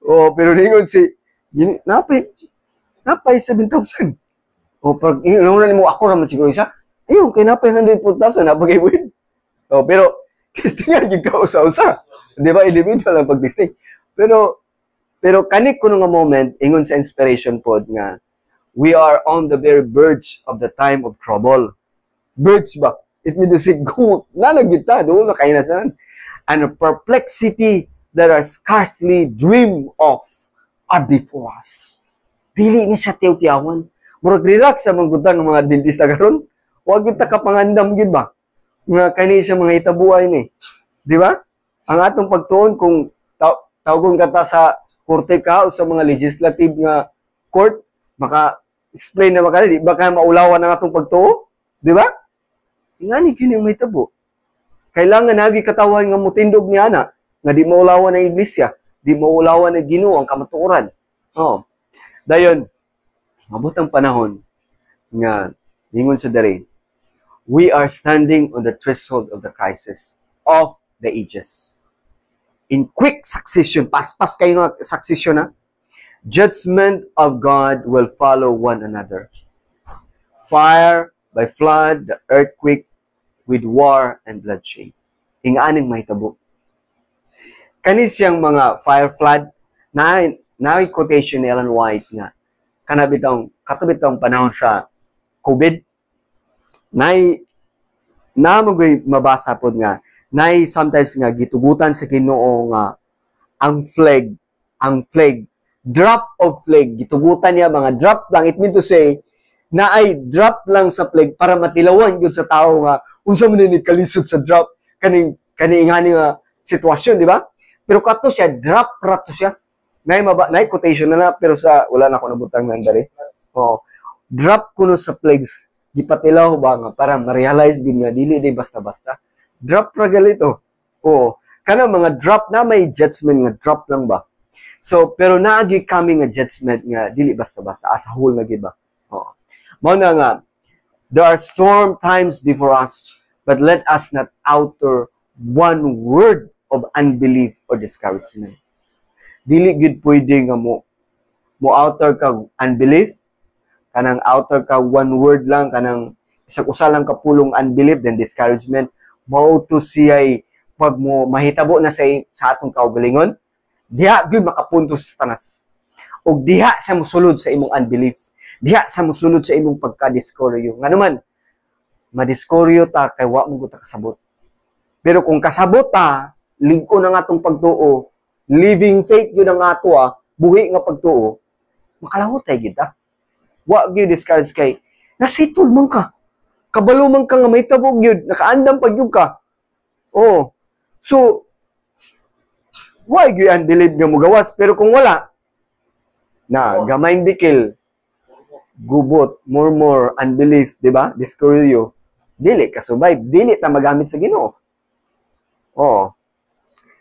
O pero ningon si napay 7,000. O pag ingon mo ako naman siguro isa. Ayun kay napay 100,000 napagay win. O pero testingan gyud ka usa-usa. Di ba? Individual ang pag-testing. Pero kanik kuno nga moment ingon sa inspiration pod nga we are on the very verge of the time of trouble. Verge ba? It means to say go na nagita do na kay nasan. And a perplexity that are scarcely dream of are before us. Dili ni sa tiyaw-tiyawan. Murag relax sa manggutan ng mga dentista karon. Wa gyud ta kapangandam gyud ba? Nga kani sa mga itabuay ni. Di ba? Ang atong pagtuon kung tawgon kata sa korte ka o sa mga legislative nga court, maka-explain na maka, di ba kaya maulawan ang atong pagtuo? Di ba? Ingani yun yung may tabo. Kailangan nagi katawan nga mutindog ni ana, nga di maulawan ang iglesia, di maulawan ang Ginoo ang kamatuoran. Oh. Dayon, mabutang panahon nga ningon sa dere, we are standing on the threshold of the crisis of the ages. In quick succession, pas-pas kayo nga succession ha, judgment of God will follow one another. Fire by flood, the earthquake with war and bloodshed. Inganing mahitabo. Kani siyang mga fire flood, na quotation ni Ellen White nga, katubitang panahon sa COVID, na mabasa po nga, sometimes nga gitugutan sa Ginoo nga ang flag, drop of flag, gitugutan niya mga drop lang. It mean to say, na ay drop lang sa flag para matilawan yun sa tao nga unsa man ni kalisod sa drop kaning ingani nga sitwasyon, di ba? Pero kato siya, drop rato siya. Nay quotation na pero sa wala na ako nabutang nang dali. Oh, drop kuno sa flags gipatilaw ba nga para ma-realize gid nga dili day basta-basta. Drop ra galito. Oo. Kana mga drop na may judgment nga drop lang ba. So pero naagi kami nga judgment nga dili basta-basta as a whole nga gid ba. Oo. Mao na nga there are storm times before us, but let us not utter one word of unbelief or discouragement. Dili gid pwede nga mo utter ka unbelief, kanang outer ka one word lang, kanang isang usa lang kapulong unbelief, then discouragement, mao to siya'y pag mo mahitabo na sa atong kaugalingon, diha gyud makapunto sa tanas. Og diha sa mosulod sa imong unbelief, diha sa mosulod sa imong pagka-discouryo. Nga naman, madiscouryo ta kay wa mo ta kasabot. Pero kung kasabot ta, lingko na nga atong pagtuo, living faith yun ang ato buhi nga pagtuo, makalawot tayo gid ta. Wa gyud discourage kay nasitol man ka. Kabalo man ka nga may tabog gyud, nakaandam pag gyud ka. Oh. So why gyud unbelief nga mo gawas, pero kung wala na gamay bikil, gubot, murmur, unbelief, di ba? Discouryo, dili ka survive, dili ta magamit sa Ginoo. Oh.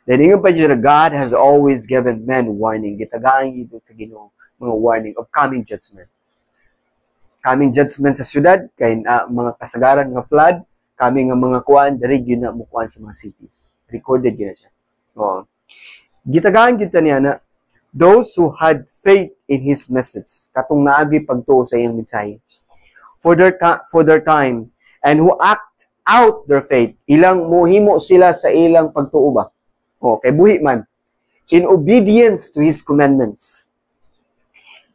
Then ingon pa dyan, God has always given men warning. Gitagaan gyud sa Ginoo mga warning of coming judgments. Kaming judgment sa syudad, kay mga kasagaran nga flood, kami nga mga kuan, diri gyud na mukuan sa mga cities. Recorded gyud na siya. Oh. Gitagaan gyud niya na those who had faith in his message, katong naagi pagtuo sa iyang mensahe, for their time, and who act out their faith, ilang mohimo sila sa ilang pagtuo ba? Oh, kay buhi man, in obedience to his commandments,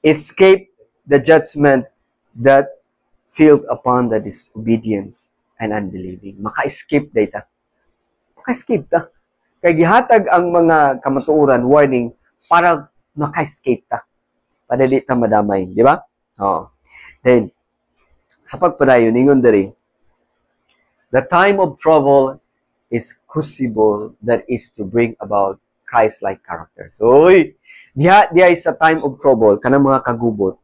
escape the judgment that filled upon the disobedience and unbelieving. Maka-escape data. Maka-escape ta. Kay gihatag ang mga kamatuoran warning para maka-escape ta. Para di ta madamay, di ba? Oh. Then, sa pagpadayon, ningon diri, the time of trouble is crucible that is to bring about Christ-like character. So, diha sa time of trouble, kanang mga kagubot,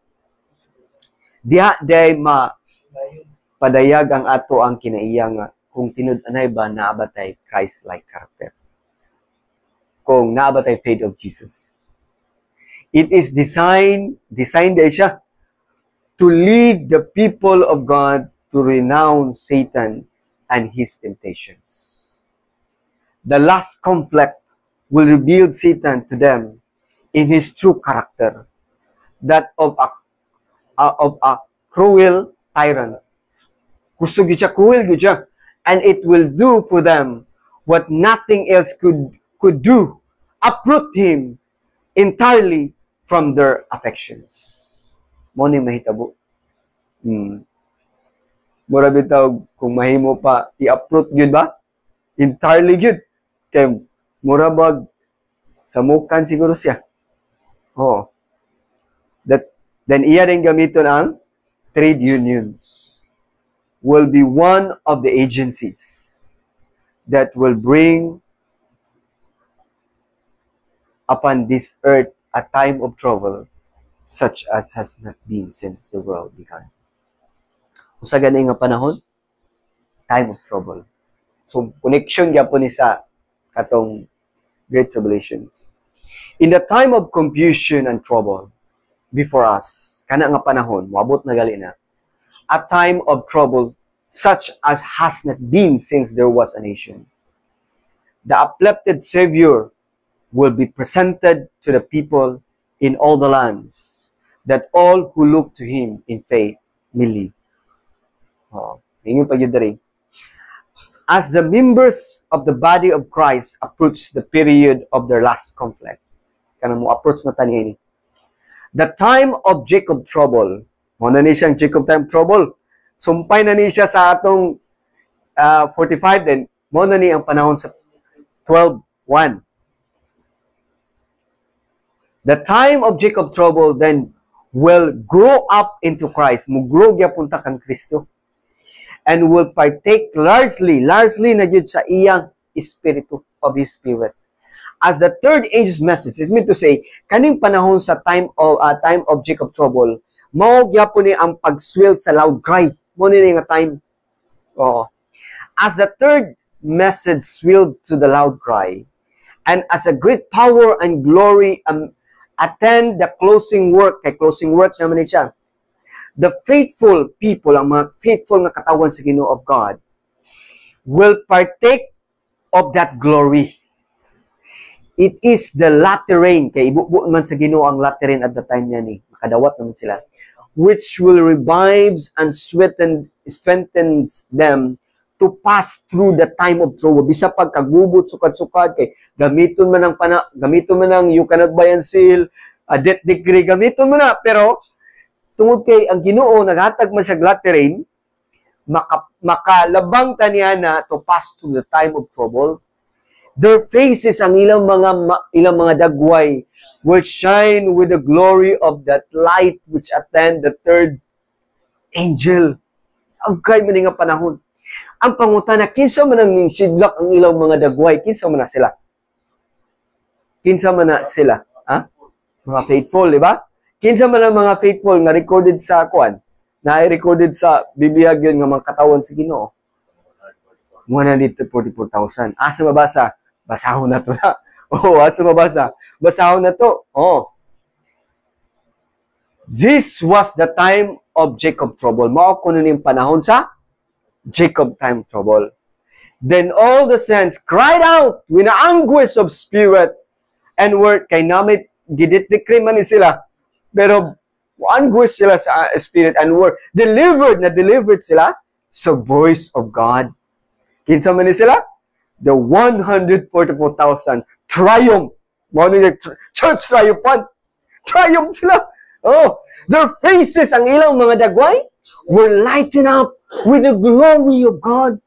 diha padayag ang ato ang kinaiya nga kung tinud-anay ba naabatay Christ-like character. Kung naabatay faith of Jesus. It is designed din siya to lead the people of God to renounce Satan and his temptations. The last conflict will reveal Satan to them in his true character, that of a cruel tyrant. Kusog siya, cruel siya, and it will do for them what nothing else could do, uproot him entirely from their affections. Mo ni mahitabo. Mura bitaw kung mahimo pa i-uproot gyud ba? Entirely gyud. Kay mura bag samukan siguro siya. Oh. Then iya rin gamiton ang trade unions will be one of the agencies that will bring upon this earth a time of trouble such as has not been since the world began. Usa gani nga panahon, time of trouble. So connection gyapon ni sa katong Great Tribulations. In the time of confusion and trouble before us, kana nga panahon, moabot na gali na, a time of trouble such as has not been since there was a nation. The uplifted Savior will be presented to the people in all the lands, that all who look to Him in faith may live. Ingin pa yun rin. As the members of the body of Christ approach the period of their last conflict, kanang mo approach na tani ini. The time of Jacob trouble, mo na ni siyang Jacob time trouble. Sumpay na ni siya sa atong 45, then mo na ni ang panahon sa 12:1. The time of Jacob trouble then will grow up into Christ. Mugro gyapon ta kang Kristo. And will partake largely na jud sa iyang espiritu of His Spirit. As the third angel's message, it meant to say, kaning panahon sa time of Jacob trouble, mao gyapon ni ang pagswell sa loud cry. Mo ni nga time. As the third message swelled to the loud cry, and as a great power and glory attend the closing work, kay closing work naman ni siya, the faithful people, ang mga faithful nga katawan sa Ginoo of God, will partake of that glory. It is the latter rain, kay ibubuo man sa Ginoo ang latter rain at the time niya ni, makadawat naman sila, which will revive and strengthens them to pass through the time of trouble. Bisa pag kagubot, sukad-sukad, kay gamiton man ang you cannot buy and sell, debt decree, gamiton mo na, pero tungod kay ang Ginoo naghatag man siya latter rain, makalabang taniya na to pass through the time of trouble. Their faces, ang ilang mga dagway, will shine with the glory of that light which attend the third angel. Agkay man nga panahon. Ang pangutana, kinsa man ang sidlak ang ilang mga dagway, kinsa man na sila? Kinsa man na sila? Ha? Mga faithful, di ba? Kinsa man ang mga faithful nga recorded sa kuan? Na-recorded sa Biblia gyud nga mga katawan sa Ginoo. 144,000. Asa mabasa? Basahon na to na. Asa mabasa? Basahon na to. This was the time of Jacob trouble. Mao kuno ning panahon sa Jacob time trouble. Then all the saints cried out with anguish of spirit and were kay namit gidit-decree man ni sila. Pero anguish sila sa spirit and were delivered sila sa voice of God. Kinsa man ni sila? The 144,000 triumph. Mao ni church triumphant. Triumph sila. Their faces, ang ilang mga dagway, were lighten up with the glory of God.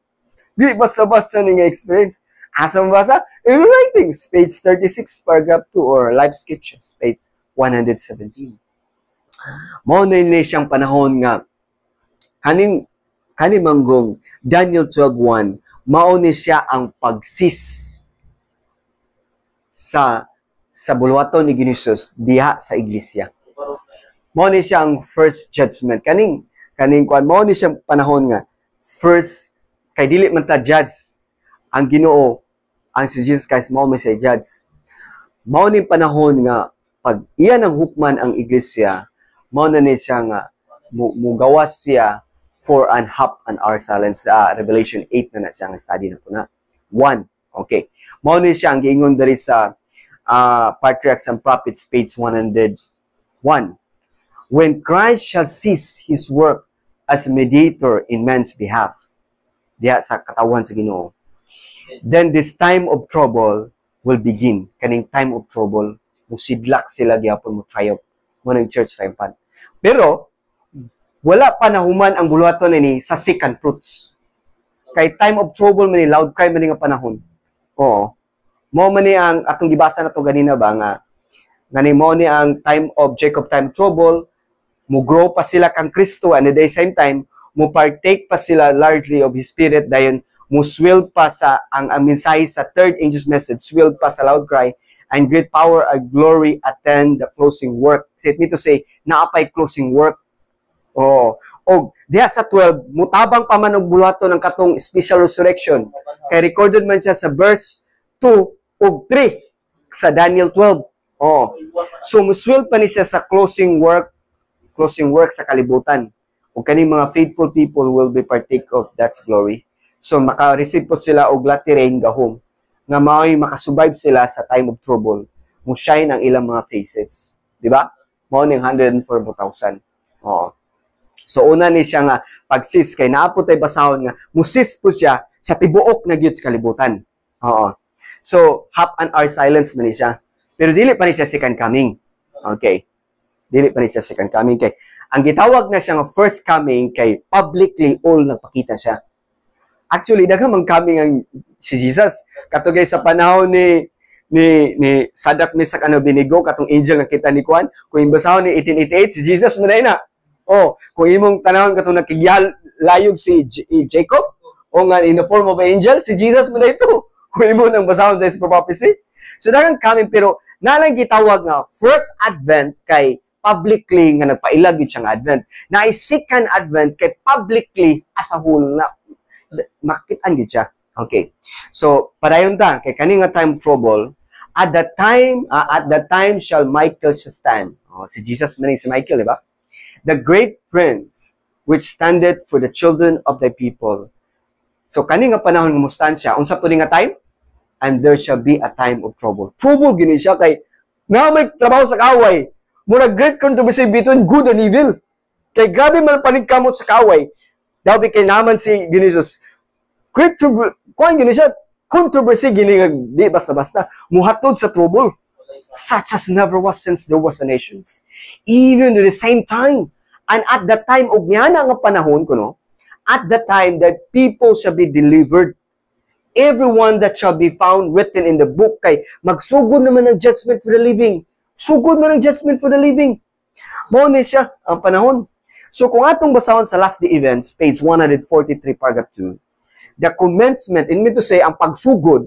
Di basta-basta nga experience. Asa mabasa? In writings, page 36, paragraph 2, or Life Sketches, page 117. Mao na ni siyang panahon nga kaning manggong Daniel 12:1, mao ni siya ang pagsis sa buluhaton ni Ginisus diha sa iglesia. Mao ni siya ang first judgment. Kaning kuan mao ni siya panahon nga first kay dili man ta judge ang Ginoo, ang si Jesus Christ mao man siya judge. Mao ni panahon nga pag iyan ang hukman ang iglesia, mao na ni siya nga mugawas siya for an half an hour silence. Revelation 8 na siya nga study na po na. 1. Okay. Mao ni siya ang giingon diri sa Patriarchs and Prophets, page 101. When Christ shall cease His work as mediator in man's behalf, diha sa katawan sa Ginoo, then this time of trouble will begin. Kaning time of trouble, musidlak sila gyapon mo triumph mo ng church triumphant. Pero wala pa nahuman ang buluhaton ni sa second fruits. Kay time of trouble man ni loud cry man nga panahon. Oo. Mao man ni ang atong gibasa nato ganina ba nga ngani mao ni ang time of Jacob time trouble, mo grow pa sila kang Kristo and at the same time mo partake pa sila largely of His Spirit dayon mo swell pa sa ang mensahe sa third angel's message, swell pa sa loud cry and great power and glory attend the closing work. It mean to say naapay closing work. Oh, og diha sa 12 mutabang pa man og buluhaton ng katong special resurrection. Kay recorded man siya sa verse 2 ug 3 sa Daniel 12. Oh. So muswell pa ni siya sa closing work sa kalibutan. Ug kaning mga faithful people will be partake of that glory. So maka-receive po sila og latter rain gahom nga mao'y makasurvive sila sa time of trouble. Mo shine ang ilang mga faces, di ba? Mao ning 104,000. Oo. So una ni siya nga pagsis kay naapot tay basahon nga musis po siya sa tibuok na gyud sa kalibutan. Oo. So half an hour silence man ni siya. Pero dili pa ni siya second coming. Okay. Dili pa ni siya second coming kay ang gitawag na siya nga first coming kay publicly all nagpakita siya. Actually daghang man coming ang si Jesus katugay sa panahon ni Sadak Misak Abednego katong angel nga kita ni Juan kung basahon ni 1888 si Jesus man na. Oh, kung imong tanawon katong nakiglayog si Jacob o nga in the form of an angel, si Jesus mo na ito. Kung imo nang basahon sa prophecy. So daghang coming pero nalang gitawag nga first advent kay publicly nga nagpailag gyud siyang advent. Na second advent kay publicly as a whole na makita-an gyud siya. Okay. So padayon ta kay kani nga time trouble at the time shall Michael stand. Oh, si Jesus man si Michael, di ba? The great prince which standeth for the children of thy people. So kani nga panahon nga mustan siya, unsa to nga time? And there shall be a time of trouble. Trouble gini siya kay na may trabaho sa kaway. Mura great controversy between good and evil. Kay grabe man panigkamot sa kaway. Daw kay naman si Jesus. Great kuan gini siya controversy gini nga di basta-basta muhatod sa trouble. Such as never was since there was a nations. Even at the same time, and at the time, og nga nga panahon ko, no? At the time that people shall be delivered, everyone that shall be found written in the book, kay magsugod naman ng judgment for the living. Sugod man ng judgment for the living. Mao ni siya ang panahon. So kung atong basahon sa Last Day Events, page 143, paragraph 2, the commencement, in mean to say, ang pagsugod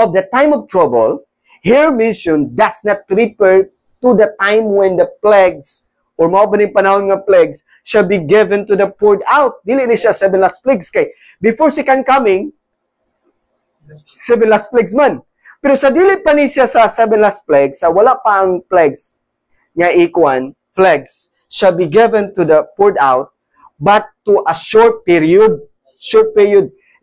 of the time of trouble, here mentioned does not refer to the time when the plagues or mao ba ning panahon nga plagues shall be given to the poured out. Dili ni siya 7 last plagues kay before second coming 7 last plagues man. Pero sa dili pa ni siya sa 7 last plagues, sa wala pa ang plagues nga ikuan, plagues shall be given to the poured out but to a short period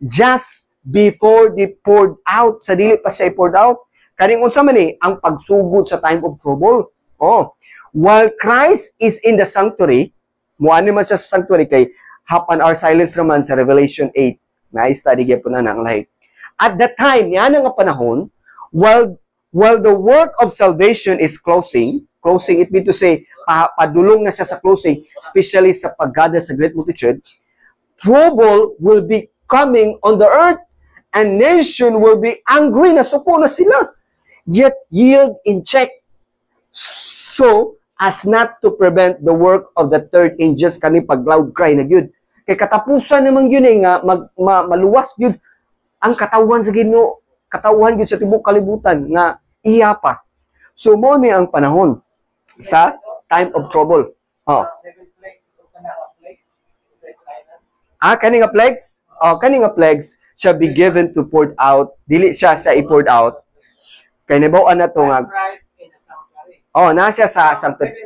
just before the poured out. Sa dili pa siya poured out. Kaning unsa man ni ang pagsugod sa time of trouble. Oh, while Christ is in the sanctuary, muani man siya sa sanctuary kay half an hour silence naman sa Revelation 8. Na-study gyud po na nang lahi. At that time, yan nga panahon, while the work of salvation is closing, it means to say padulong na siya sa closing, especially sa paggather sa great multitude, trouble will be coming on the earth and nation will be angry na suko na sila. Yet yield in check. So, as not to prevent the work of the third angels kani pag loud cry na gyud. Kay katapusan naman yun nga maluwas yun ang katawan sa Ginoo, katawan gyud sa tibuok kalibutan nga iya pa. So mo ni ang panahon sa time of trouble. Oh. Kani nga plagues? Kani nga plagues shall be given to poured out. Dili siya sa i-poured out. Kay nabaw-an na to nga. Na siya sa sanctuary.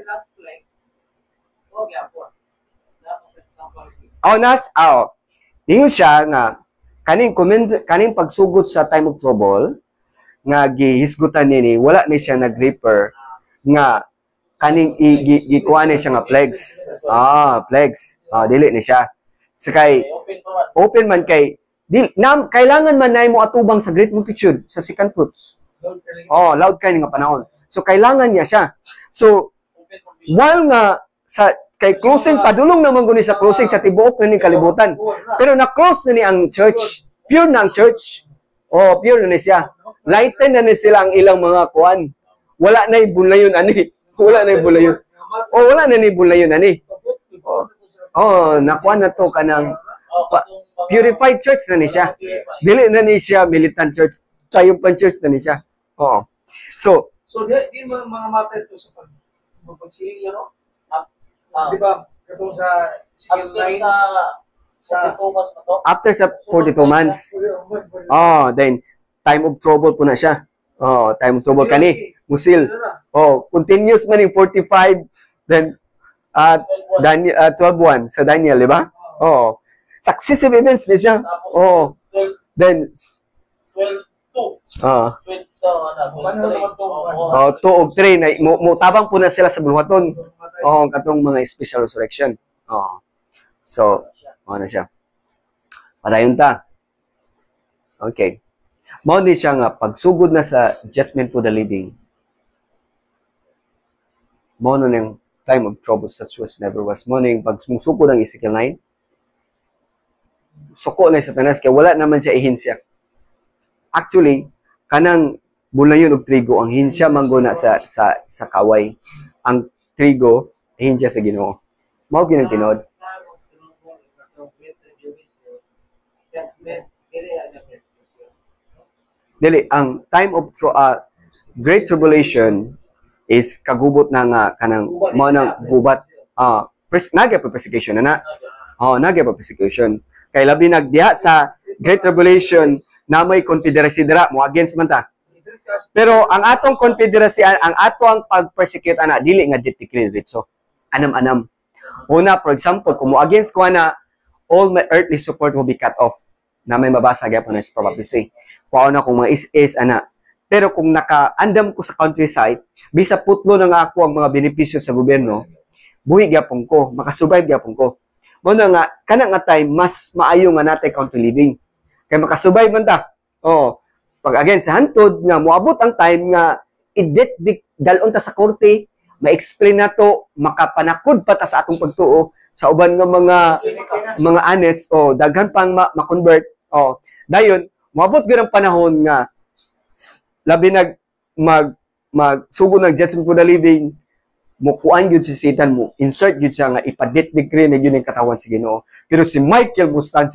Ningon siya nga kaning pagsugod sa time of trouble nga gihisgutan nini wala ni siya nag-reaper nga kaning gikuha ni siya nga plagues. Plagues. Dili ni siya. Sakay open man kay kailangan man na mo atubang sa great multitude sa second fruits. Loud kayo nga panahon. So, kailangan niya siya. So, while nga, kay closing, padulong naman guni sa closing sa tibuok na ni kalibutan. Pero na-close na ni ang church. Pure na ang church. Pure na ni siya. Lighten na ni sila ang ilang mga kuan. Wala na ibulayon, ani. Wala na ibulayon. Wala na ibulayon, ani. Nakuha na to kanang purified church na ni siya. Dili na ni siya militant church. Triumphant church na ni siya. So, di mga matter to sa pagsigil, no? Di ba? Katong sa sigil 9, after sa 42 months. Then, time of trouble po na siya. Time of trouble kani. Musil. Continuous man yung 45. Then, 12-1 sa Daniel, di ba? Successive events din siya. Then, 12-2. 2 og 3 na mutabang po na sila sa bulwaton. Katong mga special resurrection. So, ano siya. Padayon ta. Okay. Mao ni siya nga pagsugod na sa judgment to the living. Mao na yung time of trouble such was never was. Mao na yung pagsugod ng Ezekiel 9. Suko na sa tanas kay wala naman siya ihinsya. Actually, kanang bulayon og trigo ang hinsya mangguna sa kaway. Ang trigo hinsya sa Ginoo. Mao ginang tinod. Dili ang time of great tribulation is kagubot na nga kanang mao nang gubat. Nagay pa persecution na. Nagay pa persecution. Kay labi nagdiha sa great tribulation na may confederacy dira mo against man ta. Pero ang atong confederacy, ang atong pag-persecute ana dili nga decree diretso. Anam-anam. Una, for example, kung mo against ko na all my earthly support will be cut off. Na may mabasa gyapon na sa prophecy. Kuha na kung mga is ana. Pero kung naka-andam ko sa countryside, bisa putlo na nga ako ang mga benepisyo sa gobyerno, buhi gyapon ko, makasurvive gyapon ko. Mo na nga kana nga time mas maayo nga natay country living. Kay makasurvive man ta. Pag again sa hantod nga moabot ang time nga dalon ta sa korte, ma-explain na to, makapanakod pa ta sa atong pagtuo sa uban nga mga honest daghan pang ma-convert. Dayon moabot gyud ang panahon nga labi magsugod ng judgment for the living, mo kuan gyud si Satan mo insert gyud siya nga ipa-decree na gyud ang katawan sa Ginoo. Pero si Michael mo stand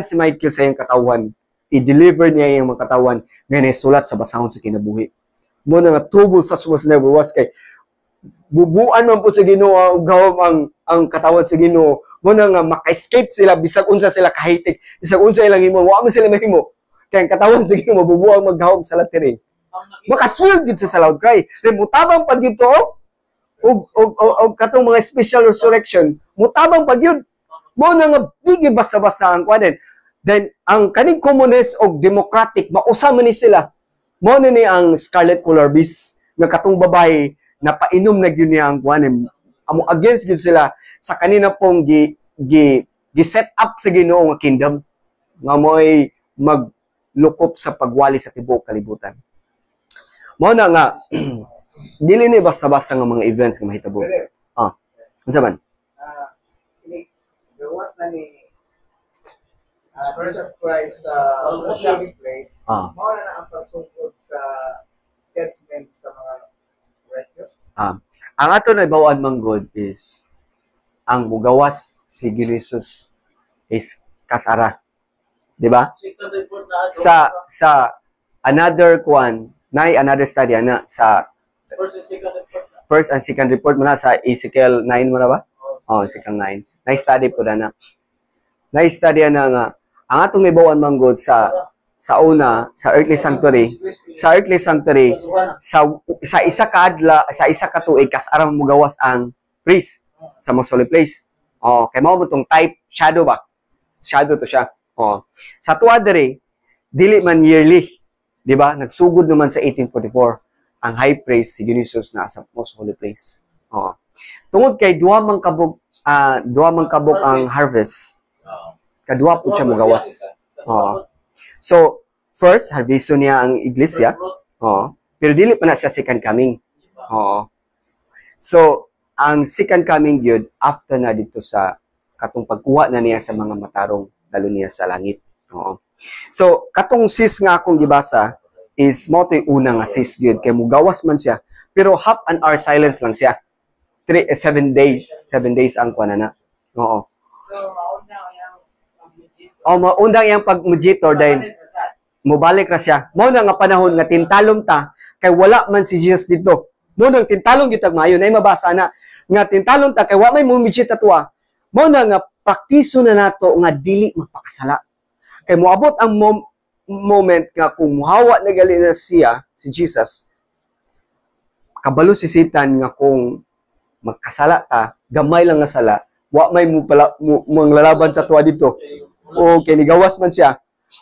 si Michael sa iyang katawan, i-deliver niya yung mga katawan nga sulat sa basahon sa kinabuhi. Mo na nga trouble such was never was kay bubuan man po sa Ginoo gawom ang katawan sa Ginoo. Mo na nga maka-escape sila bisag unsa sila kahitik, bisag unsa ilang himo, wa man sila mahimo. Kay ang katawan sa Ginoo mabubuang maghawom sa laterin. Makaswell gid sa loud cry. Then mutabang pag yun to og katong mga special resurrection, mutabang pag yun. Mo na nga bigi basta-basta ang kwaden. Then ang kaning communist og democratic mausama ni sila. Mo na ni ang Scarlet Color Beast nga katong babae na painom na gyud niya ang kwaden. Amo against gyud sila sa kanina pong gi-set up sa Ginoo nga kingdom nga mo'y maglukop sa pagwali sa tibuok kalibutan. Mo na nga dili ni basta-basta nga mga events nga mahitabo. Unsa man? Gawas na ni Jesus Christ sa place. Mao na ang pagsugod sa judgment sa mga righteous. Ang ato na ibawaan man God is ang mugawas si Jesus is kasara. Di ba? Second report na Sa another another study ana sa first and second report na. first and second report mo na sa Ezekiel 9 mo na ba? Ezekiel 9. Na-study po na. Na-study na nga ang atong ibawaan man God sa una sa earthly sanctuary, sa isa ka adla, sa isa ka tuig kasara mo gawas ang priest sa most holy place. Kay mao mo tong type shadow ba? Shadow to siya. Sa tuwa diri dili man yearly, di ba? Nagsugod naman sa 1844 ang high priest si Dionysius na sa most holy place. Tungod kay duha man kabog ang harvest. Kadua po siya magawas. So, first, harvesto niya ang iglesia. Pero dili pa na siya second coming. So, ang second coming yun, after na dito sa katong pagkuha na niya sa mga matarong dalo niya sa langit. So, katong sis nga akong gibasa is mo to'y una nga sis yun. Kaya mugawas man siya. Pero half an hour silence lang siya. 7 days. 7 days ang kuha na. Oo. Maundang iyang pag-mujitor dahil mubalik na siya. Mao na nga panahon nga tintalong ta kay wala man si Jesus dito. Mao nang tintalong gyud tag maayo nay mabasa na nga tintalong ta kay wa may mumijit atwa. Mao na nga praktiso na nato nga dili magpakasala. Kay moabot ang moment nga kung muhawa na gali na siya si Jesus. Kabalo si Satan nga kung magkasala ta, gamay lang nga sala, wa may manglalaban sa tuwa dito. Okay, nigawas man siya.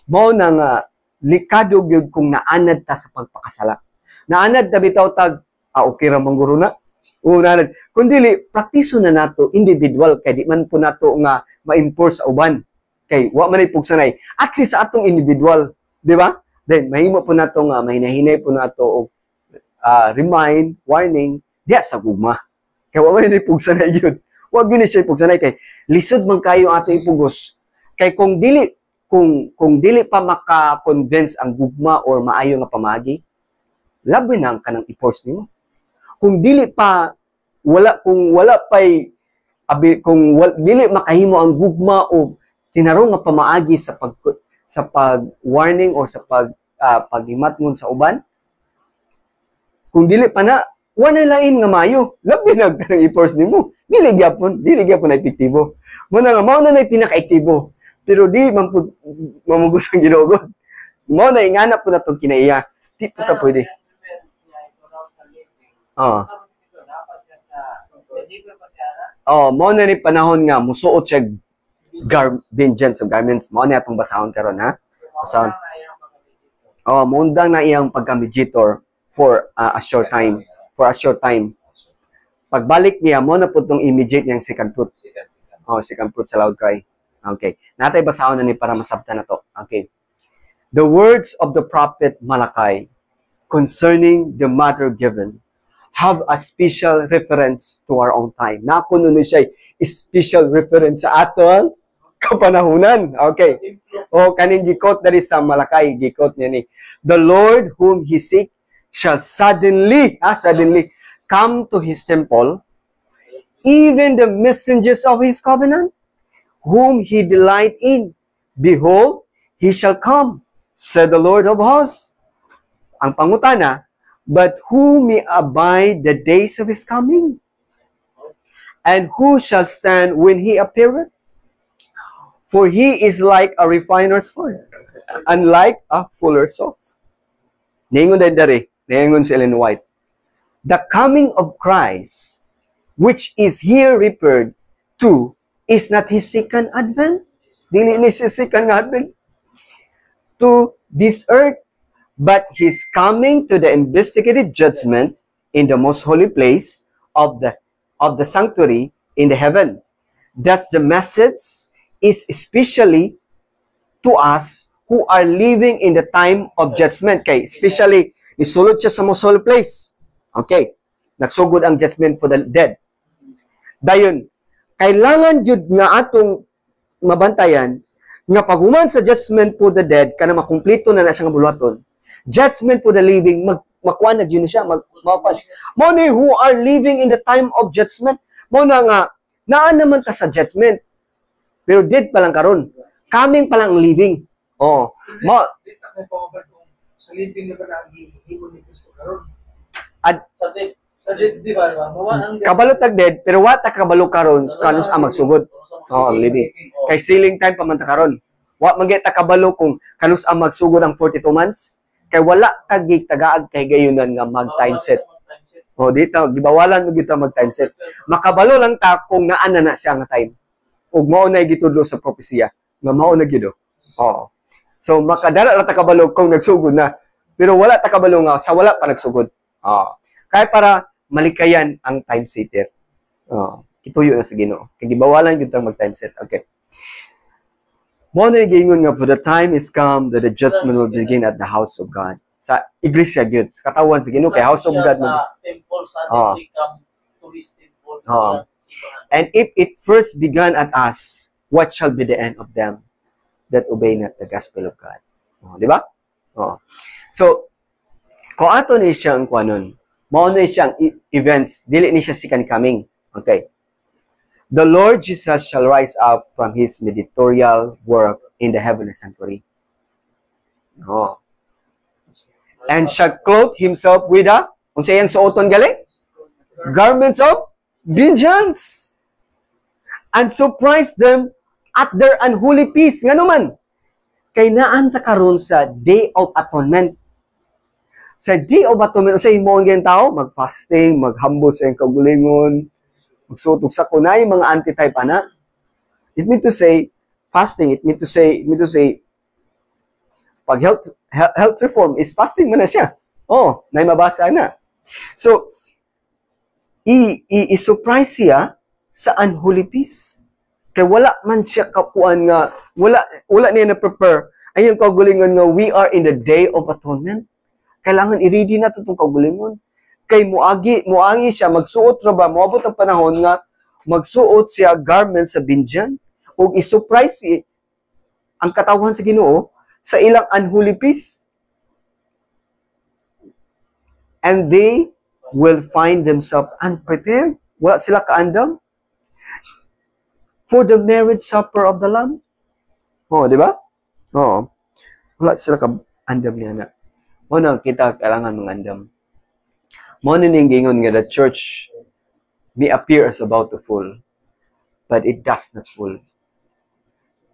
Mao na nga likado gyud kung naanad ta sa pagpakasala. Naanad ta bitaw tag okay ra man guro na. Naanad. Kundi praktiso na nato individual kay di man po nato nga ma-enforce sa uban. Kay wa man ipugsanay. At least sa atong individual, di ba? Then mahimo po nato nga mahinahinay po nato og remind, warning diya sa gugma. Kay wa man ipugsanay gyud. Wa gyud siya ipugsanay kay lisod man kayo ato ipugos. Kay kung dili pa maka-convince ang gugma or maayo nga pamagi, labi na ang kanang i-force nimo. Kung dili makahimo ang gugma o tinarong nga pamaagi sa pag-warning or sa paghimatngon sa uban, kung dili pa na wala lain nga mayo, labi na kanang i-force nimo. Dili gyapon na epektibo. Mao na pinaka-ektibo. Pero di mamugos ang Ginoo. Mao na ingana po na itong kinaiya. Di po ta pwede. Mao na ni panahon nga musuot siya vengeance of garments. Mao na atong basahon karon ha. Basahon. Maundang na iyang pagka-mediator for a short time. Pagbalik niya, mo na po itong immediate niyang second fruit. Second fruit sa loud cry. Okay. Natay basahon na ni para masabtan na to. Okay. The words of the prophet Malachi concerning the matter given have a special reference to our own time. Nakuno ni siya special reference sa aton kapanahunan. Okay. Kaning gikot dali sa Malachi, gikot niya ni. The Lord whom he seek shall suddenly come to his temple, even the messengers of his covenant, whom he delight in. Behold, he shall come, said the Lord of hosts. Ang pangutana, but who may abide the days of his coming? And who shall stand when he appeareth? For he is like a refiner's fire, and like a fuller's soft. Ningon si Ellen White. The coming of Christ, which is here referred to, is not his second advent. Dili ni his second advent to this earth, but his coming to the investigated judgment in the most holy place of the sanctuary in the heaven. That's the message is especially to us who are living in the time of judgment. Kay especially isulod siya sa most holy place. Okay. Nagsugod ang judgment for the dead. Dayon, kailangan jud nga atong mabantayan nga paghuman sa judgment for the dead kana makumpleto na siya nga buluhaton. Judgment for the living makuha na yun siya, mapan. Mo ni who are living in the time of judgment. Mo na nga, naan naman ta sa judgment. Pero dead pa lang karon. Coming pa lang living. Oh, Di ta kay pangabad kung sa living na ba na gihimo ni Kristo karon. Sa dead. Sa di ba? Mawa ang kabalo tag dead, pero wa ta kabalo karon kanus ang magsugod. Oh, ang living. Kay ceiling time pa man ta karon. Wa man ta kabalo kung kanus ang magsugod ang 42 months. Kay wala tagig tagaag kay gayunan nga mag time set. Oh, dito gibawalan mo kita mag time set. Makabalo lang ta kung naa na siya nga time. Ug mao na gitudlo sa propesya nga mao na gyud. Oh. So makadala ra ta kabalo kung nagsugod na. Pero wala ta kabalo nga sa wala pa nagsugod. Oh. Kaya para malikayan ang time setter. Oh, kituyo na sa Ginoo. Kay gibawalan gyud ta mag time set. Okay. Mo na gingon nga for the time is come that the judgment will begin at the house of God. Sa iglesia gyud, sa katawan sa Ginoo kay house of God. Sa temple sa tourist temple. And if it first began at us, what shall be the end of them that obey not the gospel of God? Oh, di ba? Oh. So, kung ato ni siyang kuanon, mao na siyang events, dili ni siya second coming. Okay. The Lord Jesus shall rise up from his mediatorial work in the heavenly sanctuary. Oh. And shall clothe himself with unsay yang suoton gali? Garments of vengeance. And surprise them at their unholy peace. Nga naman, kay naan ta karon sa Day of Atonement. Sa Day of Atonement, sa imo ang tao, mag-fasting, mag-humble sa iyong kagulingon, magsutok sa kunay, mga anti-type ana. It mean to say, fasting, it mean to say, pag health reform is fasting mo na siya. Oh, na mabasa na. So, i-surprise siya sa unholy peace. Kaya wala man siya kapuan nga, wala niya na-prepare. Ayun kagulingon nga, we are in the Day of Atonement. Kailangan i-ready na itong kagulingon. Kay muangi siya, magsuot ra ba, moabot ang panahon nga, magsuot siya garment sa binjan, o i-surprise ang katawan sa Ginoo sa ilang unholy peace. And they will find themselves unprepared. Wala sila kaandam for the marriage supper of the Lamb. Oh, di ba? Oo. Wala sila kaandam niya na. O na, kita kailangan mangandam. Mo na ning gingon nga the church may appear as about to fall, but it does not fall.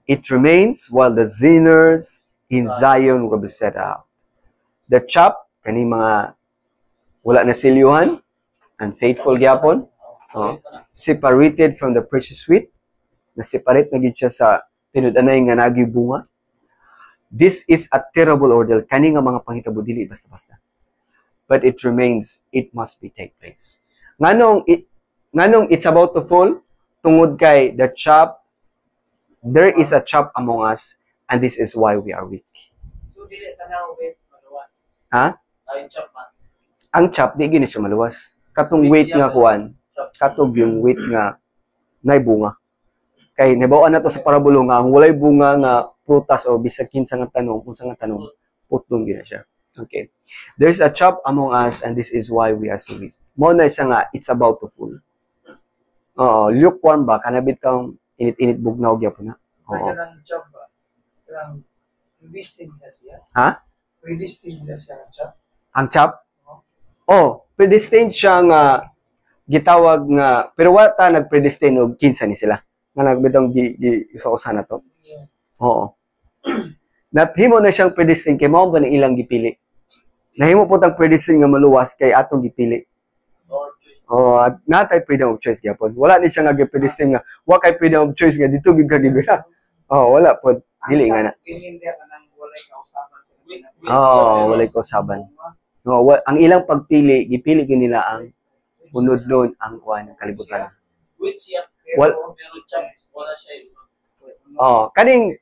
It remains while the sinners in Zion will be set out. The chop, kani mga wala na silyuhan, unfaithful gyapon, separated from the precious wheat, na separate na gid siya sa tinud-anay nga nagi bunga. This is a terrible ordeal. Kani nga mga panghitabo dili basta-basta. But it remains, it must be take place. Nganong it's about to fall, tungod kay the chop, there is a chop among us, and this is why we are weak. So, dili tanaw with maluwas. Ha? Ay, chop man. Ang chop, di gini siya maluwas. Katong weight nga kuan, katog yung weight nga nay bunga. Kay nabawaan na to sa parabulo nga, ang walay bunga nga prutas o bisag kinsa nga tanong, unsa nga tanong, putong gina siya. Okay. There's a chop among us, and this is why we are so weak. Mo na isa nga, it's about to fall. Oo, lukewarm ba? Kanabit kang init-init bugnaw gyapon na. Oo. Kaya ng job ba? Kaya predestined na siya. Ha? Predestined na siya ang job. Ang chop? Oh, predestined siya nga gitawag nga, pero wata nag-predestined og kinsa ni sila. Nga nagbitong gi-usa na to. Oo. Nahimo na siyang predestined kay mao ba na ilang gipili. Nahimo po tang predestined nga maluwas kay atong gipili. Oh, natay freedom of choice gyapon. Wala ni siya nga gi-predestined nga wa kay freedom of choice nga dito gid ka gibira. Oh, wala po. Dili nga na. Oh, walay kausaban. No, ang ilang pagpili, gipili gyud nila ang unod-unod ang kuan ng kalibutan. Which siya, Well, pero chop, wala siya. oh, kani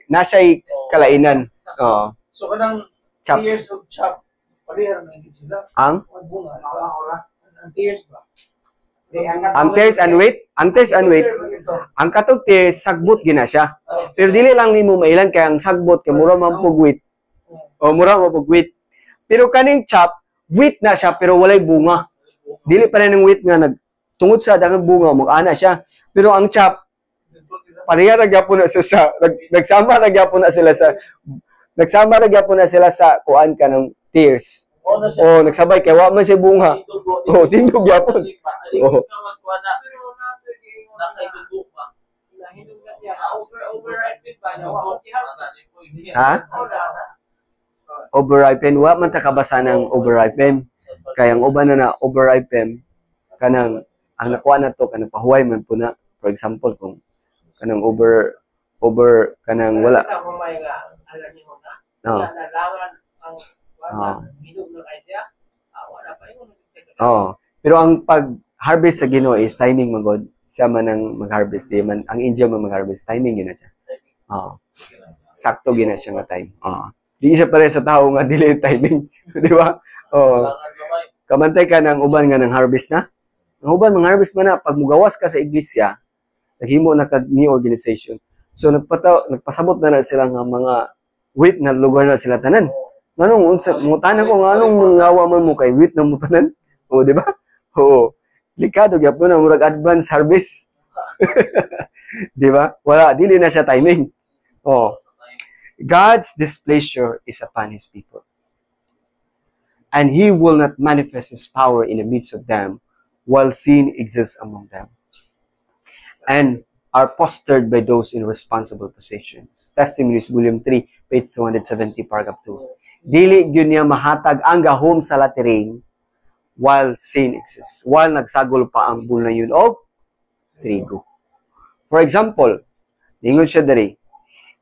nasay kalainan. Oh, So, kanang chop. years of chop, parehar na hindi sila. Ang Ang bunga, ang tears ba? ang tears and weight, ang katog tears sagbot gina siya. Pero dili lang nimo mailan kay ang sagbot kay mura man pug weight. O mura man pug weight. Pero kaning chop, Wheat na siya pero walay bunga. Dili pa rin ng wheat nga tungod sa daghang bunga mag-ana siya. Pero ang chop pareha na gyapon na sa nagsama na gyapon na sila sa kuan ka ng tears. Oh, nagsabay kay wa man siya bunga. Oh, tingog gyapon. Oh. Ha? Overripen wa man ta kabasa ng overripen. Kaya ang uban na overripen kanang ang nakuha na to kanang pahuway man po na. For example, kung kanang over kanang wala. No. Oh. Pero ang pag-harvest sa Ginoo is timing man god. Siya man ang mag-harvest, di man ang angel man mag-harvest, timing yun na siya. Oh. Sakto gina siya nga time. Oh. Di siya pare sa tao nga delay timing, di ba? Oh. Kamantay ka ng uban nga ng harvest na. Ang uban ng harvest man na pag mugawas ka sa iglesia, naghimo na kag new organization. So nagpasabot na sila nga mga wheat na lugar na sila tanan. Nganong unsa mutanan ko nganong mangawa man mo kay wheat na mutanan? Oh, di ba? Oo. Likado gyapon na murag advance harvest. Di ba? Wala dili na siya timing. Oh. God's displeasure is upon his people. And he will not manifest his power in the midst of them while sin exists among them. And are fostered by those in responsible positions. Testimonies, Volume 3, page 270, paragraph 2. Dili gyud niya mahatag ang gahom sa laterin while sin exists. While nagsagol pa ang bull na yun o trigo. For example, ingon siya diri,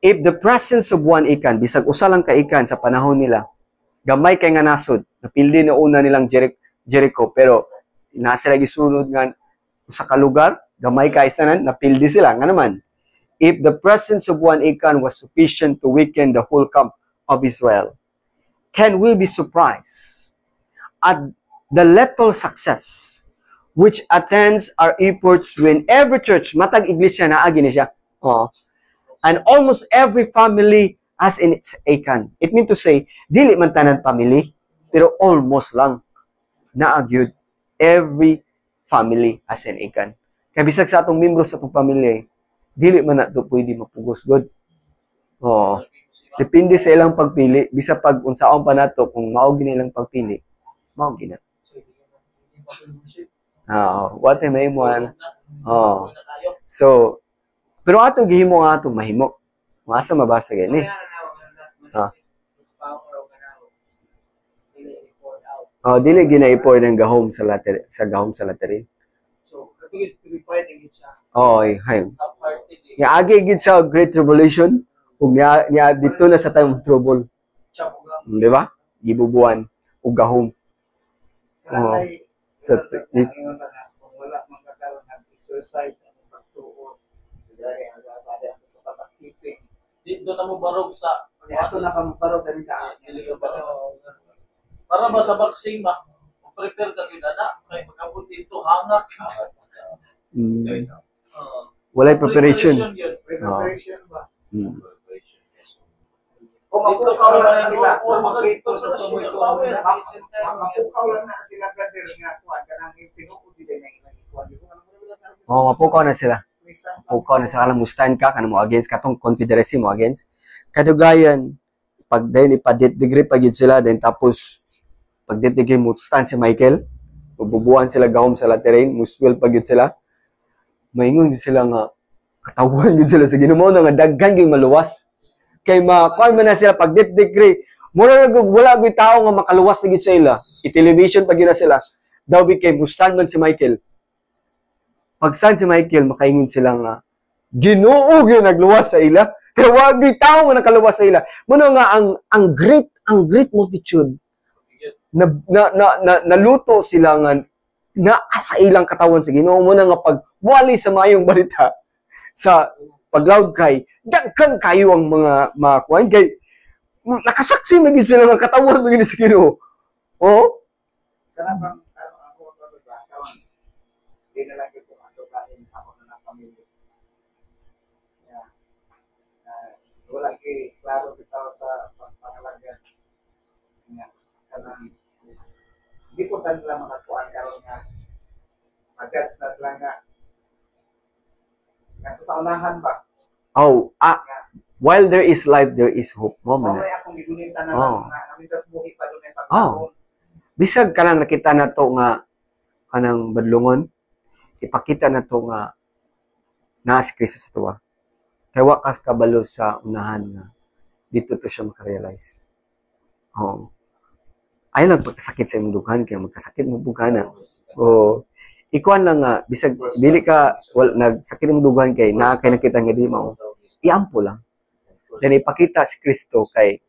if the presence of one ikan, bisag usa lang ka ikan sa panahon nila, gamay kay nga nasod, napildi na una nilang Jericho, pero nasa lagi sunod nga sa kalugar, gamay ka istanan, napildi sila. Nga naman, if the presence of one ikan was sufficient to weaken the whole camp of Israel, can we be surprised at the little success which attends our efforts when every church, matag iglesia na agi siya, and almost every family has in its ikan. It means to say, dili man tanan family, pero almost lang naagyud every family has an ikan. Kaya bisag sa atong membro sa atong pamilya, dili man na ito pwede mapugos god. Oo. Depende sa ilang pagpili. Bisa pag unsaon pa nato kung mao gina ilang pagpili, mao gina. What am I mo? So, pero ato gihimo nga ato mahimo. Masa mabasa gani. Dili gina-import ang gahom sa laterin. So, katong purified ang siya. Hay. Nga agi gid sa Great Revolution, ug nya dito na sa time of trouble. Di ba? Gibubuan og gahom. Sa wala magkakaroon ng exercise ang pagtuo. Dili ang sa pagtipid. Dito na mo barog sa ato na kamo barog dali ka. Para ba sa vaccine ba? Prepare ka gid ana kay magabot dito hangak. Walay preparation. Preparation ba? Kung mapukaw lang sila, o magdito sa power. Mapukaw lang na sila brother nga kuan kanang tinuod dili na ilang kuan. Mapukaw na sila. Pukaw na sa alam mo stand ka kanang mo against katong confederacy mo against kadugayan pag dayon ipa-date degree pag yun sila then tapos pag date degree mo stand si Michael bubuan sila gahom sa laterin muswell pag yun sila maingon yun sila nga katawan yun sila sa Ginoo na nga daghan gyud maluwas kay makuan man na sila pag date degree mura wala gyud tao nga makaluwas na gyud sa ila i-television pag yun na sila daw kay stand man si Michael. Pag stand si Michael, makaingon sila nga, Ginoo gyud nagluwas sa ila. Kaya wag gyud tao nga nakaluwas sa ila. Mano nga ang great multitude naluto sila nga na sa ilang katawan sa Ginoo mo na nga pagwali sa mayong balita sa pag-loud cry, daghan kayo ang mga kuan kay nakasaksi magid sila nga katawan magid sa Ginoo. Oh? Kana bang ako katawan. Di na lang ito ato kain sa ako na pamilya. Yeah. Wala kay klaro bitaw sa pangalaga. Yeah. Kanang Di po tayo nila makakuan karon nga ma-judge na sila nga sa unahan ba? Oh, while there is life, there is hope. Mo man. Mamaya akong gigunita na Oh. lang nga namin tas buhi pa doon ay Oh. pagkaon. Bisag kanang nakita na to nga kanang badlungon, ipakita na to nga naa si Kristo sa tuwa. Kay wa kas kabalo sa unahan nga dito to siya makarealize. Oh. Ay lang pagkasakit sa imong dughan kay magkasakit mo bugana. Oh. Ikuan lang nga bisag dili ka nagsakit imong dughan kay naa kay nakita nga di mao. Iampo lang. Then ipakita si Kristo kay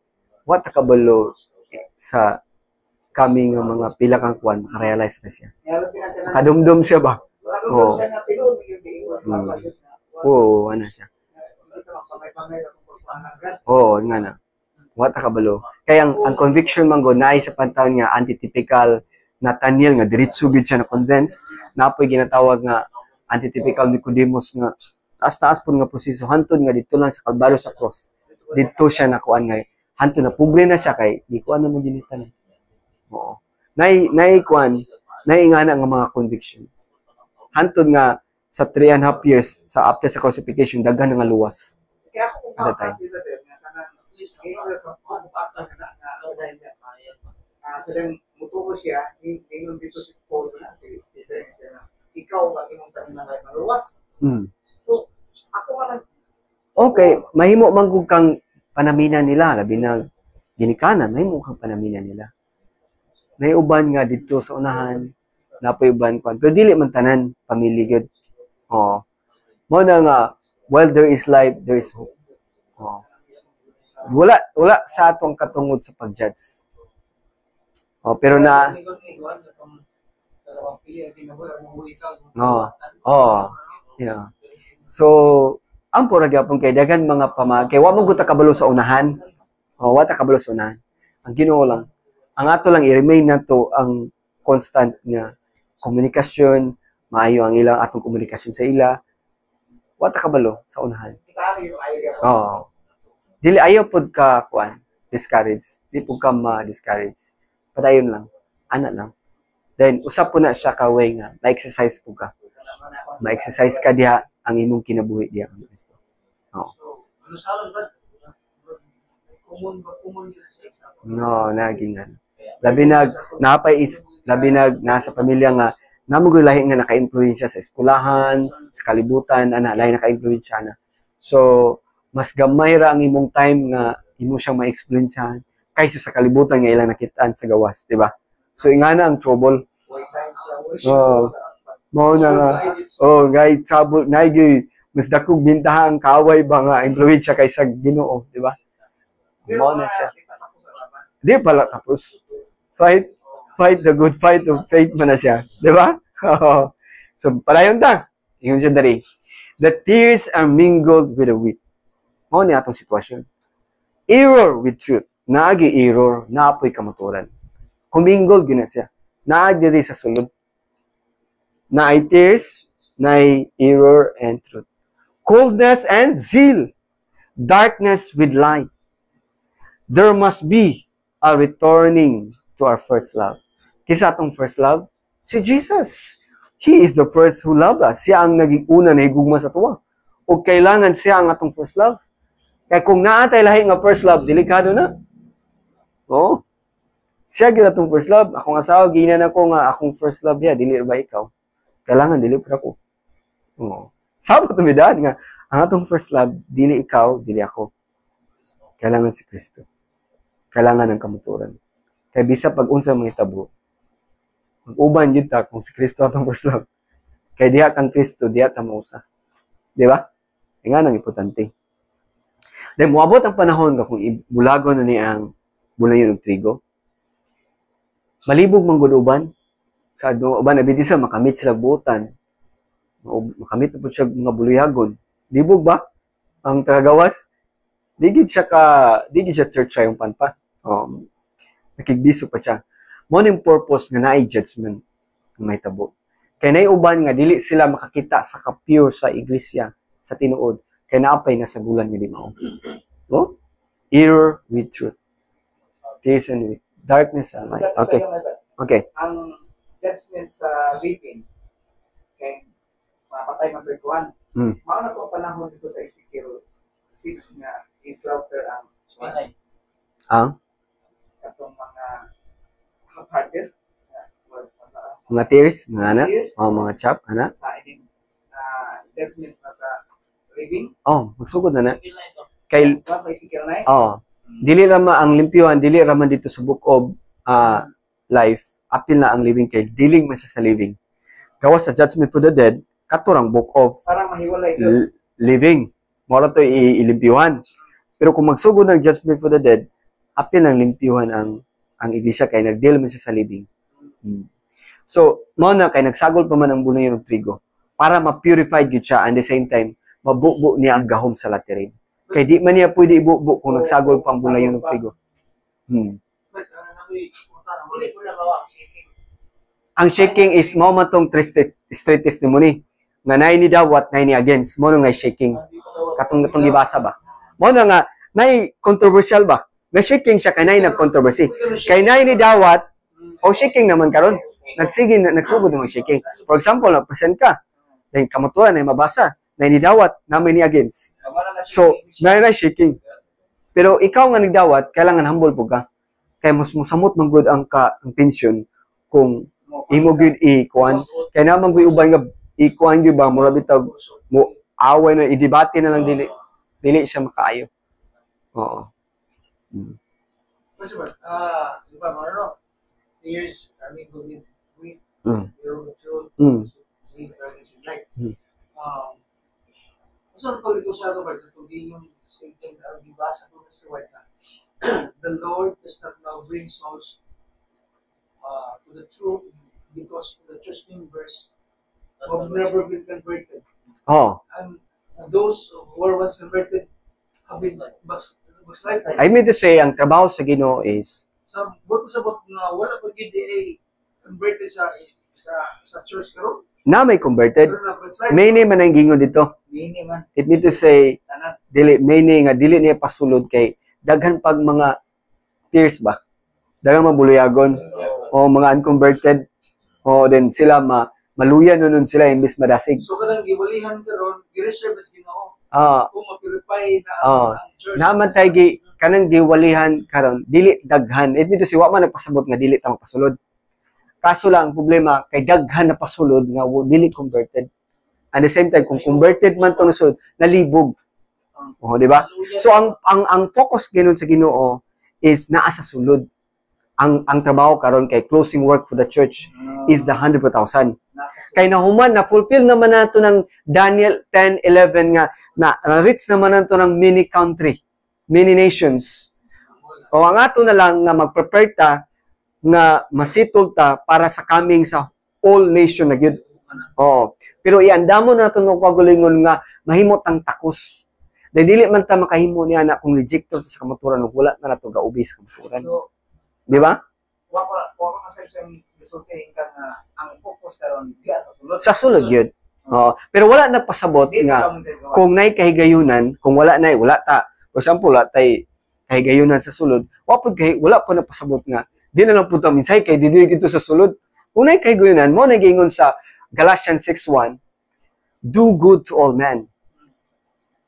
wa ta kabalo sa kami nga mga pila kang kuan makarealize na siya. Kadumdum siya ba? Oo. Oo, ano siya. Oo, nga na. Wa ta kabalo. Kaya ang conviction man go naay sa pantaon nga antitypical Nathaniel nga diretso gid siya na convince, napoy ginatawag nga antitypical Nicodemus nga taas-taas pud nga proseso hantod nga dito lang sa Kalbaryo sa cross. Dito siya nakuan nga hantod na pobre na siya kay di ko ano mo ginitan. Oo. Nay ingana nga mga conviction. Hantod nga sa 3.5 years sa after sa crucifixion daghan nga luwas. Kaya ako At that time. Sedang mutuo siya, ningon dito si Paul na si Peter siya na ikaw ba imong tanan nga maluwas. So ako nga lang Okay, mahimo man gud kang panaminan nila labi na ginikanan, mahimo kang panaminan nila. May uban nga dito sa unahan, napoy uban kwan. Pero dili man tanan pamilya gud. Oh. Mo na nga while there is life, there is hope. Oh. Wala sa atong katungod sa pag-judge. Oh, pero na yeah. So, ang pura gyapon kay daghan mga kay wa man gud ta kabalo sa unahan. Oh, wa ta kabalo sa unahan. Ang Ginoo lang ang ato lang i-remain nato ang constant nga komunikasyon, maayo ang ilang atong komunikasyon sa ila. Wa ta kabalo sa unahan. Oh. Dili ayaw pod ka kuan, discourage. Di pud ka ma-discourage. Padayon lang. Ana lang. Then usap po na siya ka way nga na-exercise po ka. Ma-exercise ka diha ang imong kinabuhi diha ang Kristo. Oh. No, naging labi nasa pamilya nga namo gyud lahi nga naka-influensya sa eskwelahan, sa kalibutan, lahi naka-influensya na. So, mas gamay ra ang imong time nga imo siyang ma-experiencehan kaysa sa kalibutan nga ilang nakitaan sa gawas, di ba? So, ingana ang trouble. Oh, mao na nga. Oh, gay trouble, nagay mas dakog bintahang kaway ba nga influensya kaysa Ginoo, di ba? Mao na siya. Di pala tapos. Fight the good fight of faith man na siya, di ba? So, padayon ta. Ingon siya dari. The tears are mingled with the wheat. Mao ni atong sitwasyon. Error with truth. Naagi error, naapoy kamaturan. Kumingled gina siya. Naagi diri sa sulod. Naay tears, naay error and truth. Coldness and zeal. Darkness with light. There must be a returning to our first love. Kisa atong first love? Si Jesus. He is the first who loved us. Siya ang naging una na higugma sa tuwa. O kailangan siya ang atong first love. Kaya kung naatay lahi nga first love, delikado na. Oo. Siya gyud atong first love. Akong asawa ginan ako nga akong first love ya, dili ba ikaw? Kailangan dili pa ako. Oo. Sabot tumidad nga ang atong first love dili ikaw, dili ako. Kailangan si Kristo. Kailangan ng kamuturan. Kaya bisa pag unsa mga hitabo, mag-uban yun ta kung si Kristo atong first love. Kaya diha kang Kristo, diha ta mausa. Di ba? Nga nang importante. Then, muabot ang panahon nga kung ibulagon na niya ang bulayon ng trigo. Malibog man gud uban. Sa uban abiti sa makamit sila buutan. Makamit na po siya mga buluyagon. Libog ba? Ang tagagawas? Di gid siya church siya yung panpa. Nakigbiso pa siya. Mo ning purpose nga naay judgment ng may tabo. Kay naay uban nga dili sila makakita sa ka-pure sa iglesia sa tinuod. Kay naapay na sa gulan nga di mao. Error with truth. Tears and with darkness and light. Okay. Okay. ang judgment sa living kay mapatay man to kuan. Mao na to ang panahon dito sa Ezekiel 6 nga islaughter ang Sinay. Ang katong mga half-hearted mga tears, mga anak, tears mga chap, anak. sa ining judgment na sa living. Magsugod na na. Sinay to. Kay, Wa pa Ezekiel 9. dili raman ang limpyuhan, dili raman dito sa book of life, apil na ang living kay dealing man siya sa living. Gawas sa judgment for the dead, katurang book of Para mahiwalay ito. living. Mora to ilimpyuhan. Pero kung magsugod ng judgment for the dead, apil ng limpyuhan ang iglesia kay nagdeal man siya sa living. So, mao na kay nagsagol pa man ang buloy ng trigo para ma-purified gyud siya and the same time mabubo niya ang gahom sa laterin. Kay di man niya pwede ibubo kung nagsagol pa ang bulay ng trigo. Ang shaking is mao man tong straight testimony nga nay ni dawat nay ni against mo nga shaking katong gibasa ba mo na nga nay controversial ba nga shaking siya kay nay nag-controversy kay nay ni dawat o shaking naman karon nagsugod ng shaking. For example, present ka then kamaturan ay mabasa nay ni dawat namin ni against, so nay na shaking. Pero ikaw nga nagdawat kailangan humble po ka kay mas musamot man gud ang tension kung imo gyud ikuan kay naman gyud uban nga ikuan gyud ba mura bitag mo away na idebate na lang dili siya makaayo. Oo. Kasi ba, di ba, ano, years, I mean, with your mature, see, like, so, pag ito sa ito, ito din yung statement na dibasa ko sa white na, the Lord does not now bring souls to the truth because the church members have never been converted. And those who were once converted have been backslide. I mean to say, ang trabaho sa Ginoo is Sa sabot nga wala pa gid ay converted sa church karon. na may converted. Many man ang gingon dito. Dini man It mean to say, tanan. many nga dili niya pasulod kay daghan pag mga peers ba? Daghang mabuluyagon o mga unconverted o then sila maluyan nun sila imbis madasig. So kanang giwalihan karon, gi-reserve sa Ginoo. Kung ma-purify na ang church. Naman tayo kanang giwalihan karon dili daghan. It mean to say wa man nagpasabot nga dili ta magpasulod. Kaso lang ang problema kay daghan na pasulod nga dili converted. At the same time kung converted man to nasulod, nalibog. Di ba? So ang focus ginon sa Ginoo is naa sa sulod. Ang trabaho karon kay closing work for the church is the 100,000. Kay nahuman na fulfill naman nato ng Daniel 10:11 nga na reach naman nato ng many country, many nations. O ang ato na lang nga mag-prepare ta nga masitol ta para sa coming sa all nation na gyud. Pero iandamo nato ng kagulingon nga mahimot ang takos. Dili man ta makahimo niya na kung rejected sa kamaturan ug wala na nato gaubi sa kamaturan. So, di ba? wa ko kasi siyang resultahin ka nga ang focus karon diya sa sulod. Sa sulod gyud. Pero wala nagpasabot nga kung nay kahigayunan, kung wala nay wala ta. For example, wala tay kahigayunan sa sulod, wala pa napasabot nga di na lang punta minsay kay dili gito sa sulod. Kung nay kahigayunan mo nagingon sa Galatians 6:1, do good to all men.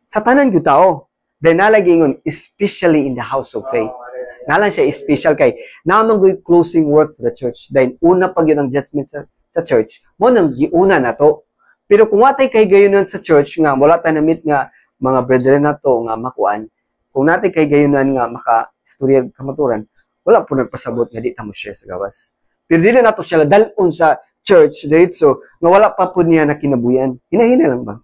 Sa tanan gyud tao. Then nalagingon especially in the house of faith. Nalang siya special kay naman goy closing work for the church. Then una pag yun ang judgment sa church, mo nang giuna na to. Pero kung watay kay gayunan sa church nga wala ta na meet nga mga brethren na to nga makuan, kung natay kay gayunan nga maka-istorya kamaturan, wala po nagpasabot nga di ta mo share sa gawas. Pero dili nato siya dalon sa church diretso nga wala pa pud niya na kinabuyan. Hinahina lang ba?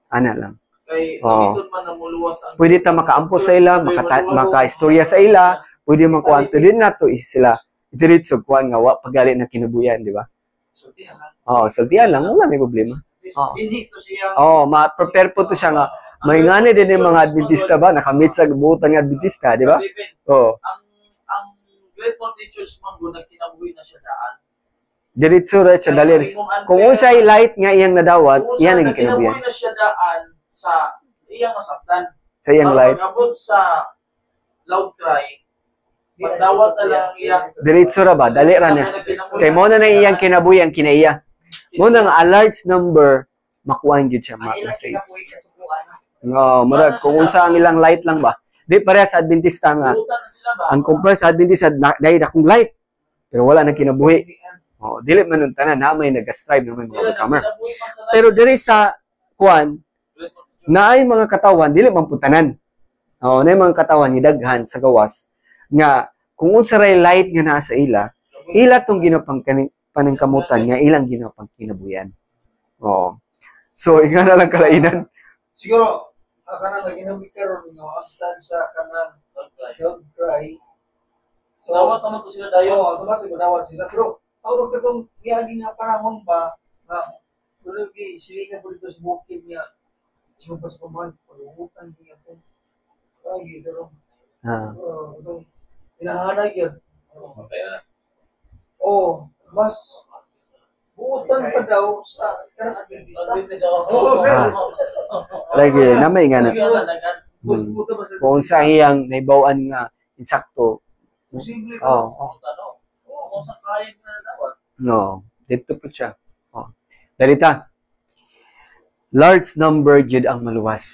Ana lang. Kay dito man namuluwas ang Pwede ta makaampo sa ila, maka-istorya sa ila, pwede makuanto din nato sila. Diretso kuan nga wa pagali na kinabuyan, di ba? Sultihan lang. Sultihan lang, wala may problema. Inhito siya. Ma-prepare po to siya nga may ngani din yung mga Adventista ba nakamit sa buutan nga Adventista, di ba? Ang Great Mountain Church man go nagkinabuhi na siya daan. Diretso ra siya dali. Kung unsay light nga iyang nadawat, iyan naging kinabuyan. Kinabuhi na siya daan sa iyang masabtan. Sa iyang light. Pag abot sa loud cry, Pagdawat na lang iyang Diretso ra ba? Dali ra na. Kay mo na nang iyang kinabuhi ang kinaiya. Mo nang a large number makuha gyud siya masay. Murag kung unsa ang ilang light lang ba. Di pareha sa Adventista nga. Buta na sila ba? Ang compare sa Adventista dahil akong light pero wala nang kinabuhi. Dili man nun tanan na may nag-strive naman mga Sila overcomer. nagkinabuhi pa sa Pero diri sa kuan naay mga katawan dili man putanan. Naay mga katawan ni daghan sa gawas nga kung unsa ray light nga naa sa ila tong ginapang paningkamutan nga ilang ginapang kinabuyan. So inga na lang kalainan. Siguro, kanang naginamit karon nga after sa kanang don't cry. So, Dawat naman ko sila dayon. automatic madawat sila. Pero, tawag ka itong miyagi nga panahon ba, na, pero silingan po dito sa bukid niya, yung pas kumahan, pag-uhutan niya po. Lagi, pero, itong, hinahanay yan. Mas, buutan pa daw sa kanang Adventista. Lagi namay nga na. Mas buutan pa sa Kung sa iyang naibawaan nga insakto. Posible Kung sa kain na dawat. Dito po siya. Dalita. Large number gyud ang maluwas.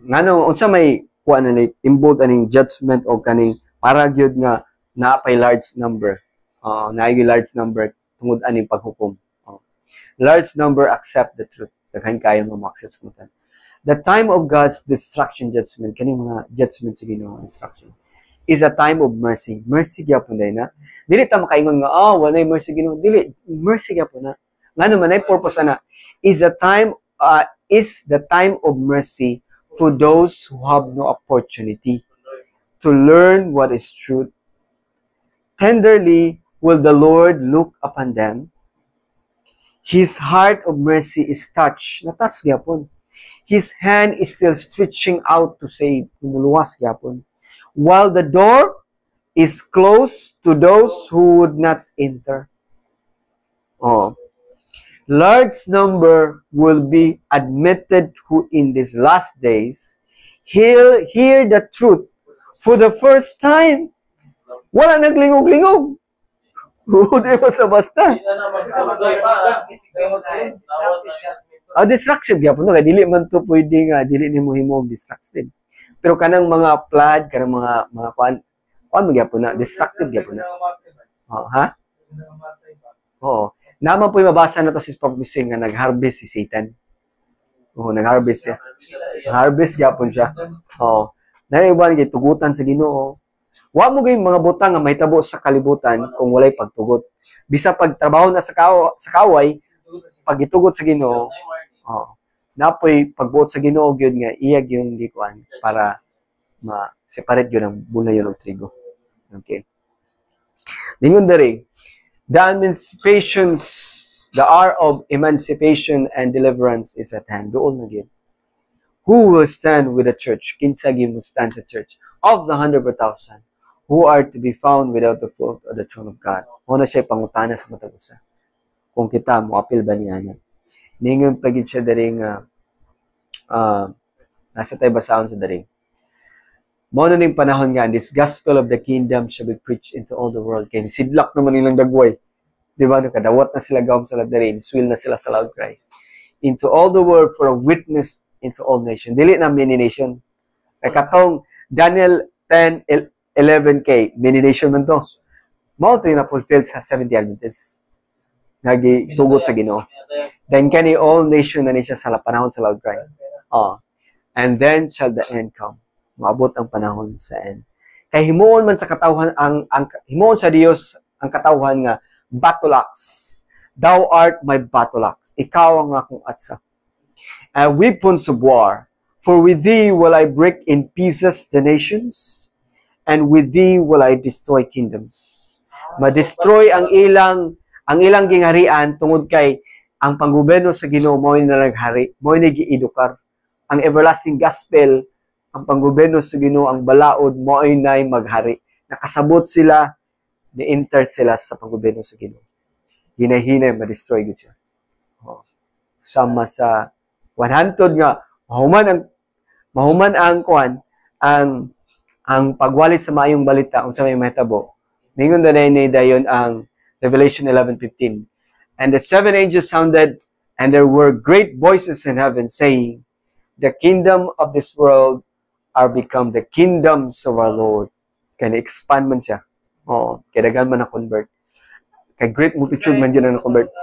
Ngano unsa may kuan na involved aning judgment o kaning para gyud nga naapay large number. Naay large number tungod aning paghukom. Large number accept the truth. Daghan kayo nga ma-accept mo tan. The time of God's destruction judgment, kaning mga judgment sa Ginoo destruction, is a time of mercy. Mercy gyapon day na. Dili ta makaingon nga walay mercy Ginoo. Dili mercy gyapon na. Ngano man ay purpose ana is the time of mercy for those who have no opportunity to learn what is truth. Tenderly will the Lord look upon them. His heart of mercy is touched. Na-touch gyapon. His hand is still stretching out to save. Lumuluwas gyapon. While the door is closed to those who would not enter. Large number will be admitted who in these last days hear the truth for the first time. Wala naglingog-lingog. Di basta-basta. Hindi na magsalugay pa. Distraction gyapon no kay dili man to pwede nga dili nimo himo distracted. Pero kanang mga flood, kanang mga kuan mo gyapon na distracted gyapon na. Ha? Naman po mabasa na to si Prophecy nga nag-harvest si Satan. Nag-harvest siya. Harvest gyapon siya. Naiuban gay tugutan sa Ginoo. Wa mo gay mga butang nga mahitabo sa kalibutan kung walay pagtugot. Bisa pagtrabaho na sa kaway, pag itugot sa Ginoo, napoy pagbuot sa Ginoo gyud nga iya yung gikuan para ma-separate gyud ang bunay yun ng trigo. Okay. Ningon diri, the hour of emancipation and deliverance is at hand. Doon na gyud. Who will stand with the church? Kinsa gyud mo stand sa church of the 100,000 who are to be found without the fault of the throne of God. Una siya pangutana sa matag usa. Kung kita mo apil ba niya na. Ningon pagid siya diri nga nasa tayo basahon sa diri. Mao na ning panahon nga this gospel of the kingdom shall be preached into all the world. Kay sidlak naman nilang dagway. Di ba no kadawat na sila gawom sa diri, swil na sila sa loud cry. Into all the world for a witness into all nations. Dili na many nation. Kay katong Daniel 10:11k many nation man to. Mao to yung na-fulfilled sa 70 Adventists. Nagi tugot sa Ginoo. Then kani all nation na niya sa panahon sa loud cry. And then shall the end come. Maabot ang panahon sa end. Kay himuon man sa katawhan ang himuon sa Dios ang katawhan nga battle axe. Thou art my battle axe. Ikaw ang akong atsa. A weapons of war. For with thee will I break in pieces the nations, and with thee will I destroy kingdoms. Ma-destroy ang ilang gingharian tungod kay ang panggobyerno sa Ginoo mao na naghari, mao ni giedukar. Ang everlasting gospel, ang panggobyerno sa Ginoo, ang balaod mao nay maghari. Nakasabot sila, ni-enter sila sa panggobyerno sa Ginoo. Hinay-hinay ma-destroy gid siya. Sama sa 100 nga mahuman ang kuan ang ang pagwali sa maayong balita unsa may mahitabo. Mingon na ni dayon ang Revelation 11:15. And the seven angels sounded, and there were great voices in heaven saying, the kingdom of this world are become the kingdoms of our Lord. Kaya na-expand man siya. Oo, kaya dagan man na-convert. Kay great multitude man yun na na-convert.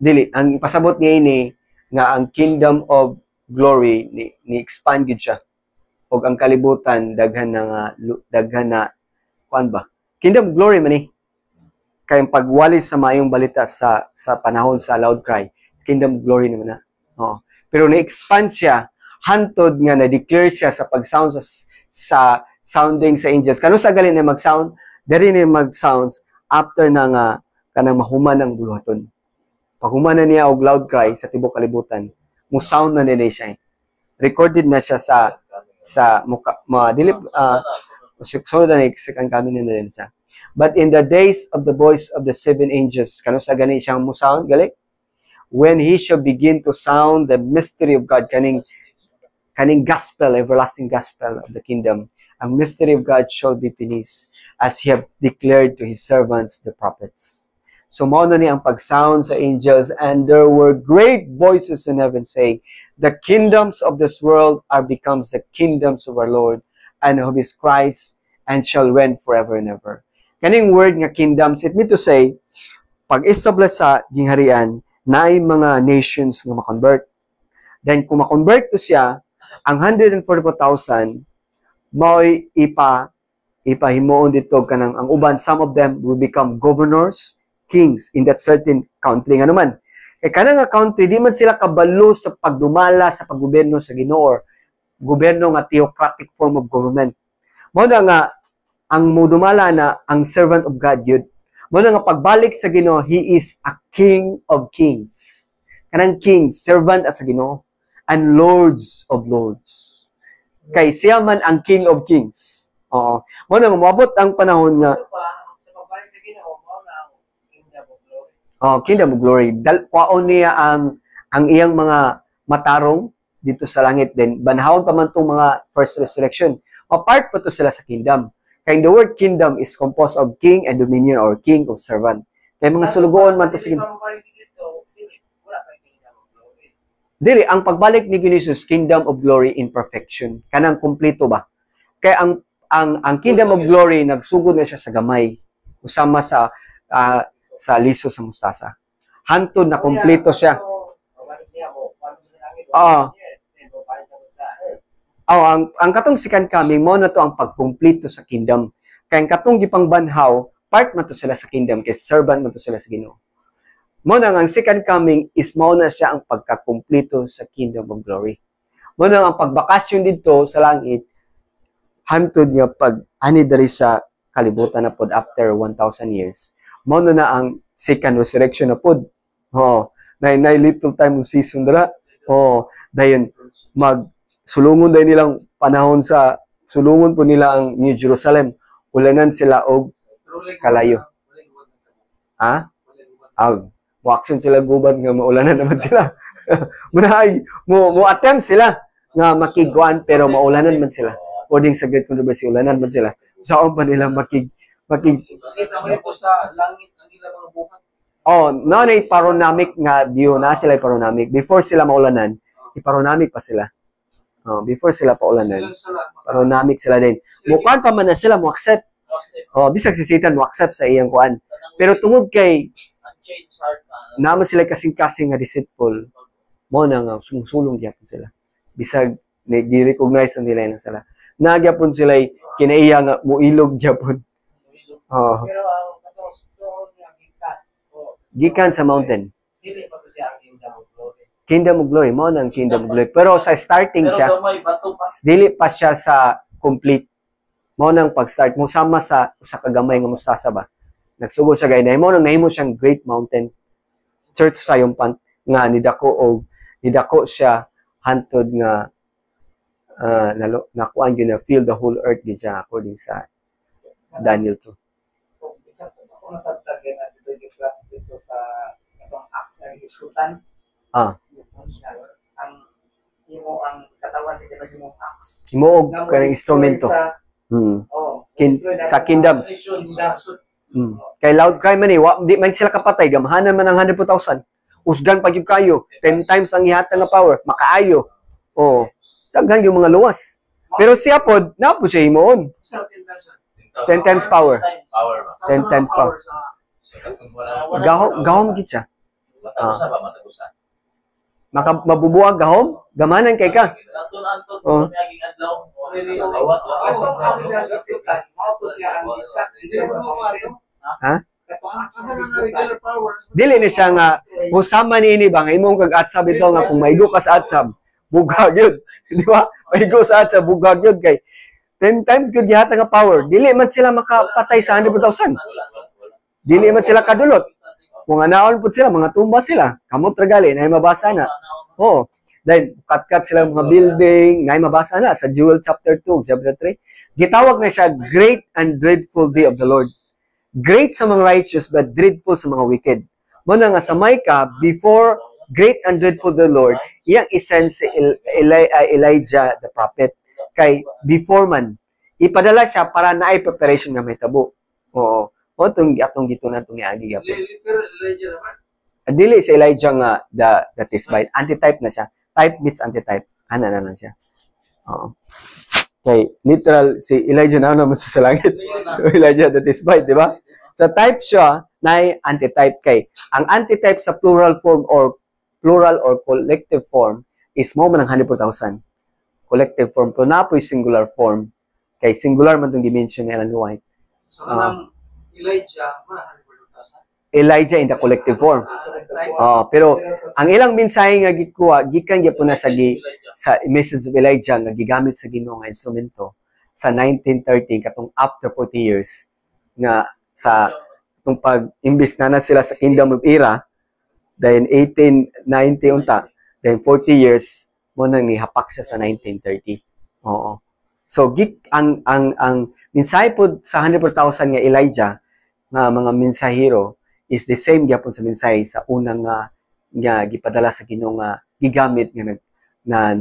Dili, ang pasabot niya ini nga ang kingdom of glory ni-expand yun siya. O ang kalibutan, daghan na, kuan ba? Kingdom of glory man eh. Kaya pagwali sa mayong balita sa panahon sa loud cry, kingdom of glory naman na. Oo. Pero na-expand siya, hantod nga na-declare siya sa pag-sound sa sounding sa angels. Kano sa galing na mag-sound? Dari na mag-sounds after na nga kanang mahuman ng buluhaton. Pag human na niya og loud cry sa tibok kalibutan, mo sound na nila siya. Recorded na siya sa muka, dilip so na kang kami na nila siya. But in the days of the voice of the seven angels, kano sa gani siyang mo sound gali? When he shall begin to sound the mystery of God, kaning gospel, everlasting gospel of the kingdom, ang mystery of God shall be finished, as he have declared to his servants, the prophets. So, mao na ni ang pag-sound sa angels, and there were great voices in heaven saying, the kingdoms of this world are becomes the kingdoms of our Lord, and of his Christ, and shall reign forever and ever. Kaning word nga kingdoms, it mean to say, pag-establish sa gingharian, naay mga nations nga ma-convert. Then, kung ma-convert to siya, ang 144,000, mao'y ipahimuon dito kanang ang uban, some of them will become governors, kings in that certain country. Nga naman, kaya kanang nga country, di man sila kabalo sa pagdumala sa paggoberno sa Ginoo or gobyerno nga theocratic form of government. Mao na nga, ang mudumala na ang servant of God yun. Mao na nga pagbalik sa Ginoo, he is a king of kings. Kanang kings, servant sa Ginoo, and lords of lords. Kay siya man ang king of kings. Oo. Mao na mabot ang panahon nga kingdom of glory. Kwaon niya ang iyang mga matarong dito sa langit din. Banhawon pa man tong mga first resurrection. Apart pa to sila sa kingdom. Kaya the word kingdom is composed of king and dominion or king of servant. Kaya mga sulugoon man to sa kingdom. Dili, ang pagbalik ni Jesus, kingdom of glory in perfection. Kanang kumpleto ba? Kaya ang kingdom of glory, nagsugod na siya sa gamay. Usama sa liso sa mustasa. Hantod na kumpleto siya. Ang katong second coming, mo na to ang pagkumpleto sa kingdom. Kaya ang katong gipang banhaw, part man to sila sa kingdom, kaya servant man to sila sa Ginoo. Mo na ang second coming is mo na siya ang pagkakumpleto sa kingdom of glory. Mo na ang pagbakasyon dito sa langit, hantod niya pag ani diri sa kalibutan na pod after 1,000 years. Mo na ang second resurrection na pod. Na little time of season dira. Dayon sulungon dahil nilang panahon sulungon po nila ang New Jerusalem. Ulanan sila og kalayo. Mo-action sila guban nga maulanan naman sila. mo attempt sila nga makiguan pero maulanan man sila. According sa Great Controversy, ulanan man sila. Saan pa nila Kita mo ito sa langit ang ilang mga buhat. Na paronamic nga view na sila paronamic. Before sila maulanan, iparonamic pa sila. Before sila paulanan, paronamic sila din. Mukuan pa man na sila mo accept. Bisag si Satan mo accept sa iyang kuan. Pero tungod kay naman sila kasing-kasing nga deceitful, mo na nga sumusulong gyapon sila. Bisag gi-recognize na nila na sila. Nagyapon sila kinaiya nga muilog gyapon. Pero ang katong gikan sa mountain. dili pa to siya ang kingdom of glory. Kingdom of glory mo nang kingdom of glory. Pero sa starting siya, dili pa siya sa complete. Mo nang pag-start mo sama sa kagamay nga mustasa ba. Nagsugod siya gay mo nang nahimo siyang great mountain. Church triumphant nga nidako siya hantod nga nakuan gyud na fill the whole earth di siya according sa Daniel 2. Kung sa tagin at dito yung class dito sa itong acts na iskutan. Ang imo ang katawan sa Ginoo imong acts. Himuog Nga mo ka ng destroy instrumento. sa destroy na Sa ang kingdoms. kingdoms. Kay loud cry man di man sila kapatay, gamahanan man ang 100,000. Usgan pa gyud kayo, 10 times ang ihatag nga power, makaayo. Oh, daghan yung mga luwas. Pero siya pod, na po siya himuon. Sa 10,000. 10 times power. Power ba? 10 times power. Gahom gid siya. Matagusa ba? Matagusa. Mabubuag gahom, gamanan kay ka. Anton Oh. naging adlaw. Atong acts siya istikan, mao to siya ang gikat. Hindi na sa mga Mario. Ha? Katong acts Ang nga na istikan. regular powers. Dili ni siya nga husama niini ba nga imong kag atsab ito nga kung maigo ka sa atsab, bugag yun. Di ba? Maigo sa atsab, bugag yun kay 10 times good gihatag nga power. Dili man sila makapatay sa 100,000. Dili man sila kadulot. Kung anaon pud sila, mga tumba sila. Kamot ragali na mabasa na. Oh, then cut sila mga building, na mabasa na sa Joel chapter 2, chapter 3. Gitawag na siya great and dreadful day of the Lord. Great sa mga righteous but dreadful sa mga wicked. Muna nga sa Micah, before great and dreadful the Lord, iyang isend si Elijah the prophet. Kay before man, ipadala siya para naay preparation nga mahitabo. Oo. O atong gitunan itong niagi gyapon. Literal Elijah naman. Dili si Elijah nga the Tishbite. Antitype na siya. Type meets antitype. Ana na lang siya. Oo. Kay literal si Elijah na naman sa langit. Elijah the Tishbite, di ba? So type siya na antitype kay. Ang antitype sa plural or collective form is mo man ang 100,000. Collective form. Pero napoy singular form. Kay singular man itong dimension ni Ellen White. So, anong Elijah, mana 100,000? Elijah in the collective form. Pero ang ilang mensahe nga gikuha gikan gyapon na sa message of Elijah nga gigamit sa Ginoo nga instrumento sa 1913 katong after 40 years nga sa itong pag-imbis na sila sa Kingdom of Era, then 1890 unta, then 40 years mo nang nihapak siya sa 1930. Oo. So ang mensahe pod sa 100,000 nga Elijah nga mga mensahero is the same gyapon sa mensahe sa unang nga gipadala sa Ginoo nga gigamit nga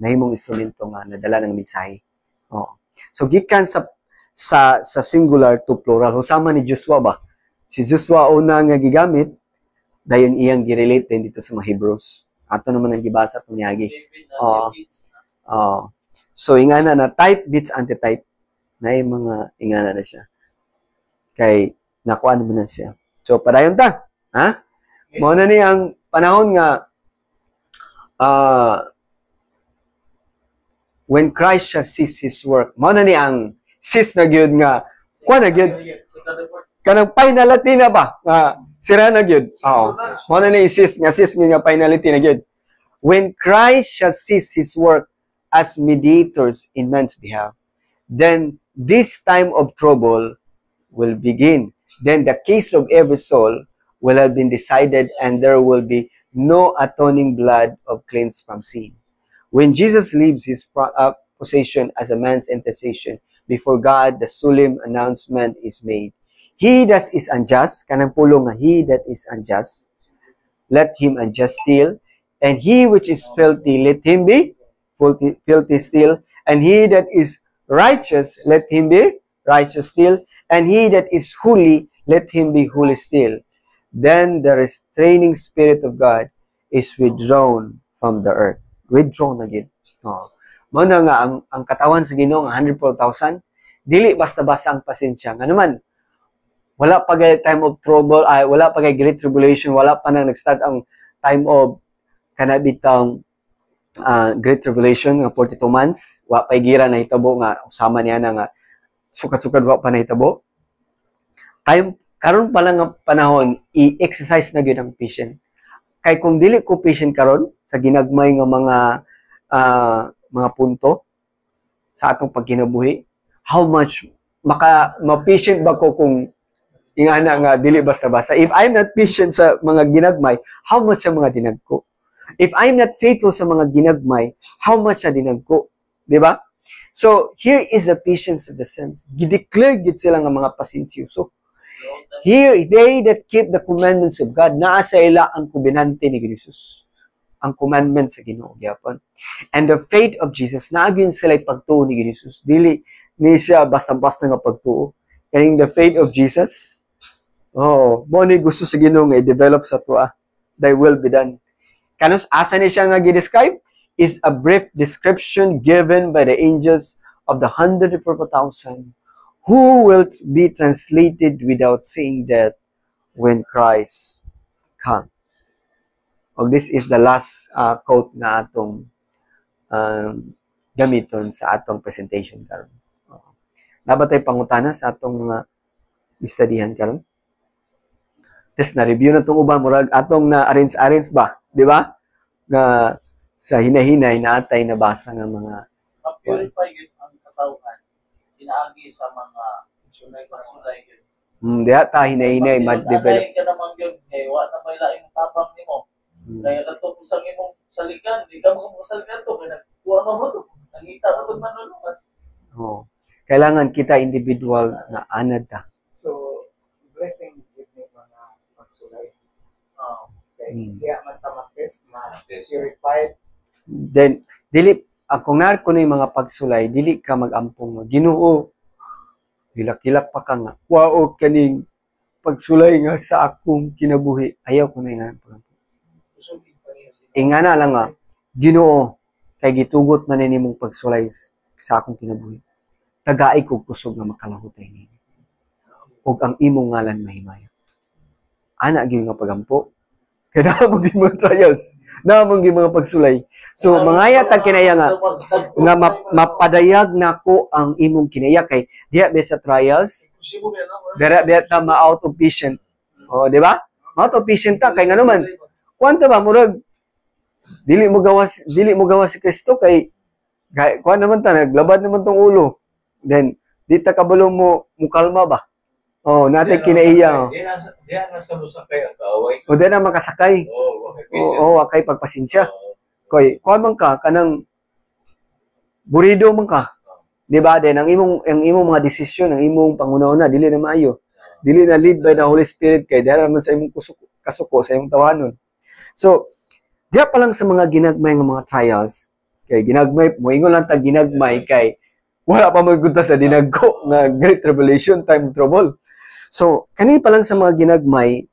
nahimong instrumento nga nadala ng mensahe. Oo. So gikan sa singular to plural. Husama ni Joshua ba? Si Joshua una nga gigamit, dayon iyang girelate din dito sa mga Hebrews. Ato naman ang gibasa itong niyagi. So, ingana na type beats antitype. Na yung mga ingana na siya. Kay, nakuha naman na siya. So, padayon ta. Ha? Mauna ni ang panahon nga when Christ shall cease His work. Mauna ni ang cease na gyud nga kuha na gyud. Kanang finality na ba? Sira na gyud. Oo. Mauna ni cease nga finality na gyud. When Christ shall cease His work as mediators in man's behalf, then this time of trouble will begin. Then the case of every soul will have been decided and there will be no atoning blood of cleansed from sin. When Jesus leaves His position as a man's intercession before God, the solemn announcement is made. He that is unjust, kanang pulong nga, he that is unjust, let him unjust still. And he which is filthy, let him be filthy still. And he that is righteous, let him be righteous still. And he that is holy, let him be holy still. Then the restraining spirit of God is withdrawn from the earth. Withdrawn again. Mao na nga ang katawan sa Ginoo nga 100,000, dili basta-basta ang pasensya. Nga naman, wala pa gay time of trouble, wala pa gay great tribulation, wala pa nang nag-start ang time of kanabitang great tribulation nga 42 months, wa pa gira na hitabo nga usama niya na nga sukat-sukat wa pa na hitabo. Karon pa lang nga panahon i-exercise na gyud ang patient. Kay kung dili ko patient karon sa ginagmay nga mga punto sa atong pagkinabuhi, how much ma-patient ba ko kung ingana nga dili basta-basta? If I'm not patient sa mga ginagmay, how much sa mga dinagko? If I'm not faithful sa mga ginagmay, how much na dinagko? Di ba? So, here is the patience of the saints. Gideclare gid sila nga mga pasensyoso. Here, they that keep the commandments of God, naa sa ila ang kubinante ni Jesus. ang commandment sa Ginoo gyapon. And the faith of Jesus, naagin sila pagtuo ni Jesus. Dili ni siya basta-basta nga pagtuo. Kaning the faith of Jesus, mo ni gusto sa Ginoo nga i-develop sa tuwa. Thy will be done. Kanus asa ni siya nga gi-describe is a brief description given by the angels of the 144,000 who will be translated without seeing death when Christ comes. O this is the last quote na atong gamiton sa atong presentation karon. Nabatay pangutana sa atong mga studyhan karon. Test na review na tong uban murag atong na arrange ba, di ba? Nga sa hinahinay na atay nabasa nga mga Ma-purify yun ang katawan. Inaagi sa mga sulay yun. diha ta hinahinay ma-develop. Anay ka naman yun. Wa na may laing tabang nimo. Kaya ato sa imong saligan, di ka mga saligan to. Kaya nagkuha mo to. Nangita mo to manulumas. Kailangan kita individual na anad ta. So, blessing with me mga magsulay. Kaya magtamakis na purified. Then dili kung nar ko yung mga pagsulay, dili ka magampong Ginoo. Hilak-hilak pa ka nga. Wao kaning pagsulay nga sa akong kinabuhi. Ayaw ko na nga. Ingana lang nga, Ginoo, kay gitugot man nimong pagsulay sa akong kinabuhi. Tagaay ko kusog nga makalahutay niya. Og ang imong ngalan mahimaya. Ana gyud nga pagampo. Kaya namang mga trials, namang mga pagsulay. So, mangaya tag kinaya nga mapadayag nako ang imong kinaya kay diha ba sa trials, dira ba ta ma-out of patient. Di ba? Ma-out of patient ta kay nganuman. Kuanto ba murag dili mo gawas si Kristo kay kuan naman ta naglabad naman tong ulo. Then di ta kabalo mo mukalma ba? Natay kinaiya. Diyan nasa musakay ang kaaway. O diyan na makasakay. Wakay pagpasensya. Koy, kuan man ka kanang burido man ka. Di ba? Then ang imong mga desisyon, ang imong panguna-una dili na maayo. Dili na lead by the Holy Spirit kay diha man sa imong kasuko sa imong tawanon. So, diha pa lang sa mga ginagmay nga mga trials, kay ginagmay moingon lang ta ginagmay kay wala pa maggunta sa dinagko nga great tribulation time of trouble. So, kani pa lang sa mga ginagmay,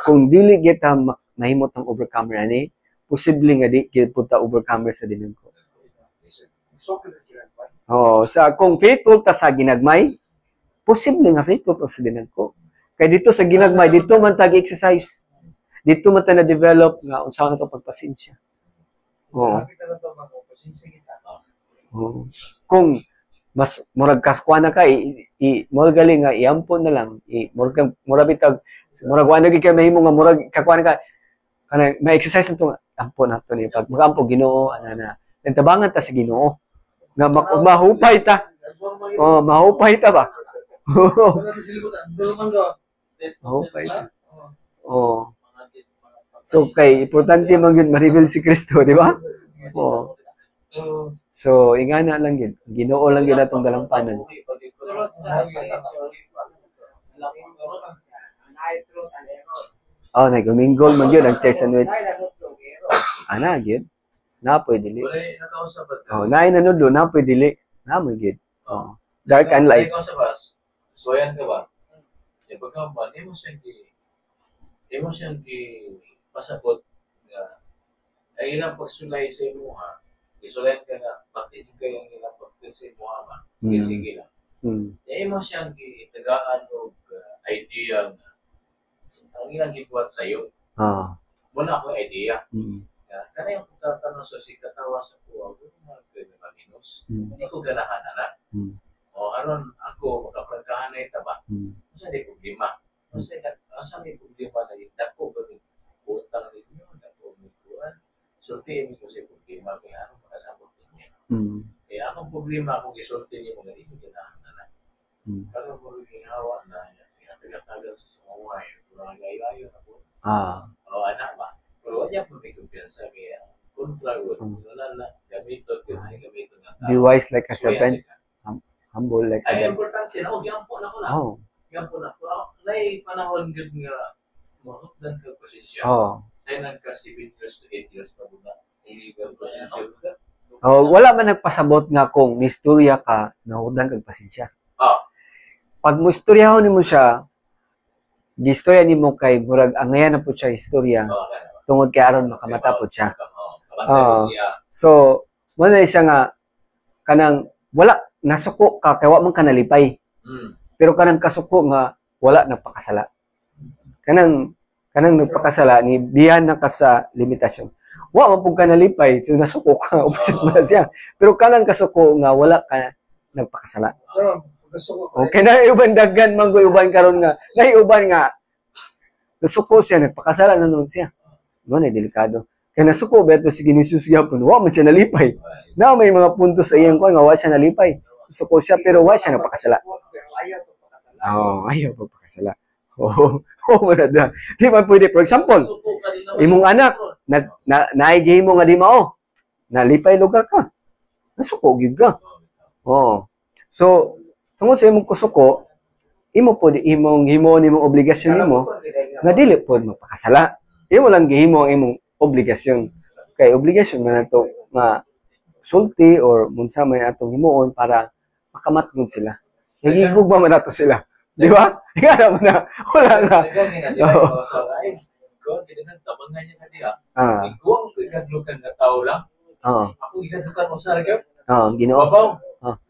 kung dili kita mahimot ang overcomer ani, posible nga di kita punta overcomer sa dinagko. Sa kung faithful ta sa ginagmay, posible nga faithful ta sa dinagko. Kay dito sa ginagmay, dito man tag exercise. Dito man ta na develop nga unsa na to pagpasensya. Kung mas murag kaskuan na ka murag galing nga iampon na lang murag bitag murag wa na gyud kay mahimo nga murag kakuan ka kana may exercise nito ampon nato ni pag magampo Ginoo ana na tabangan ta sa Ginoo nga mahupay ta mahupay ta ba mahupay ta so kay importante man gyud ma-reveal si Kristo di ba So, ingana lang yun. Ginoo lang yun atong dalampanan. Nag-mingle man yun. Ang text and wait. Ana, yun. Napoy dili. Naay nanudlo, napoy dili. Namoy yun. Dark and light. Soyan ka ba? Yung pagkaman, di mo siyang pasabot nga ay ilang pagsulay sa imo ha. Isulat ka nga, bakit yung kayong nilapagtin sa imo ama? Sige lang. Kaya mo siyang itagaan o idea nga ang ilang gibuhat sa'yo. Muna akong idea. Kana yung pagtatanong sa si katawa sa kuwa, mga maninos, hindi ko ganahan na. Aron ako, makaprangkahan na itaba. Masa di problema. Masa may problema na yung dako, utang ninyo, dako may kuwan. Sultiin ko sa problema kaya ano makasabot niya. Kaya akong problema kung isulti niyo mga hindi ganahan na. Pero kung hawa na tagal sa mga kurang gayo na po. Anak ba? Pero wala po may kumpiyansa kaya kontra ko. Wala na gamito na. Be wise like a serpent. Humble like a ay dove. importante na gyampo na ko na. Gyampo na ko. Nay panahon gud nga mahutdan ka pasensya. Kailan ka 7 years to 8 years na muna. Illegal ko siya siya. Oh, wala man nagpasabot nga kung nistorya ka, nahudan kag pasensya. Ah, Pag mo istoryahon nimo siya, gistorya nimo kay murag angayan na po siya istorya tungod kay aron makamata po siya. Kabantay ko siya. So, mo na siya nga kanang wala nasuko ka kay wa man ka nalipay. Pero kanang kasuko nga wala nagpakasala. Kanang nagpakasala ni biyan na ka sa limitasyon. Wa man pud ka nalipay, so nasuko ka upasit mo na siya. Pero kanang kasuko nga wala ka nagpakasala. Okay na uban daghan man goy uban karon nga. Nay uban nga nasuko siya nagpakasala na nun siya. Mo na delikado. Kaya nasuko beto si Ginisuus gyapon, wa man siya nalipay. Na may mga puntos sa iyang kuan nga wa siya nalipay. Nasuko siya pero wa siya nagpakasala. Ayaw pa pakasala. Wala na. Di ba pwede, for example, imong anak, naigay mo nga di mao, nalipay lugar ka, nasuko, gig ka. So, tungod sa imong kusuko, imong obligasyon nimo, nga dili po magpakasala. Imo lang gihimo ang imong obligasyon. Kay obligasyon man nato nga sulti or munsa may atong himuon para makamatgod sila. Nagigugma man nato sila. Di ba? Ika naman na. Wala nga. Nagagin na sila. So, guys, ikaw, kailangan tabangan niya ka diya. Ikaw ang ikadlukan na tao lang. Ako ikadlukan mo sa lagyan. Ginoo. Babaw.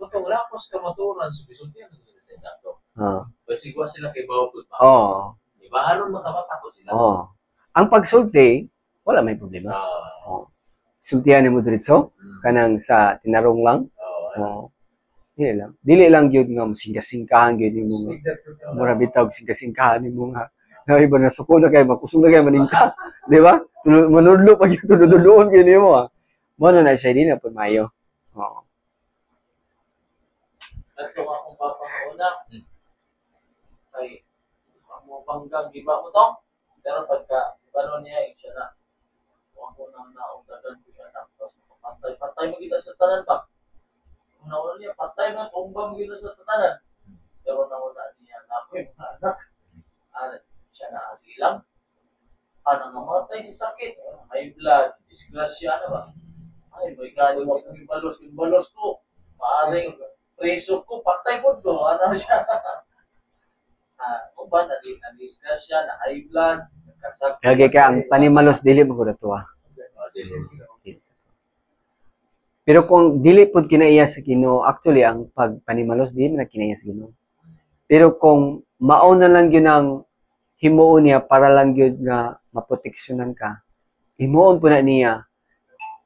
Matong lakos ka maturan sa bisultihan. Sa sakto. Pasigwa sila kay Bawput. Di ba? Haron matamatako sila. Ang pagsulti, wala may problema. Sultihan mo diretso, kanang sa tinarong lang. Dili lang gyud nga singka-singkahan gyud nimo nga mura bitaw singka-singkahan nimo nga na iba na suko na kay makusog na kay maningka, di ba? Manudlo pag tududulon gyud nimo mo na siya din na pud mayo. Ato akong papangauna kay amo panggang giba mo tong pero pagka paano niya siya na ako nang naundagan ko siya tapos patay mo kita sa tanan ba. Nauna niya, patay na, tumbang gino sa tatanan. Pero nauna niya na ako yung mga anak. Siya na asilang. Namatay sa sakit. High blood, disgrasya na ba? Ay, may galing ako yung balos ko. Maaring preso ko, patay po ko. Ano siya? Kung ba, na-disgrasya, na high blood, nagkasakit. Kaya ka, ang panimalos dili mo ko na to Pero kung dili pud kinaiya sa Ginoo, actually ang pagpanimalos di man kinaiya sa Ginoo. Pero kung mao na lang gyud ang himuon niya para lang gyud nga maproteksyonan ka, himuon po na niya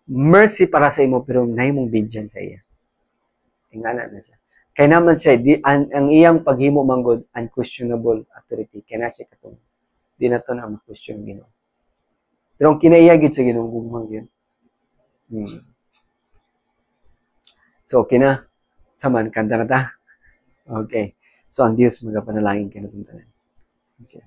mercy para sa imo pero nahimong bidyan sa iya. Ingana na siya. Kay naman siya ang iyang paghimo manggod unquestionable authority kay na siya katong di na to na ma-question Ginoo. Pero ang kinaiya gyud sa Ginoo gugmang gyud. So, okay na. Saman, kanta na ta. Okay. So, ang Diyos magapanalangin ka na tuntanan. Okay.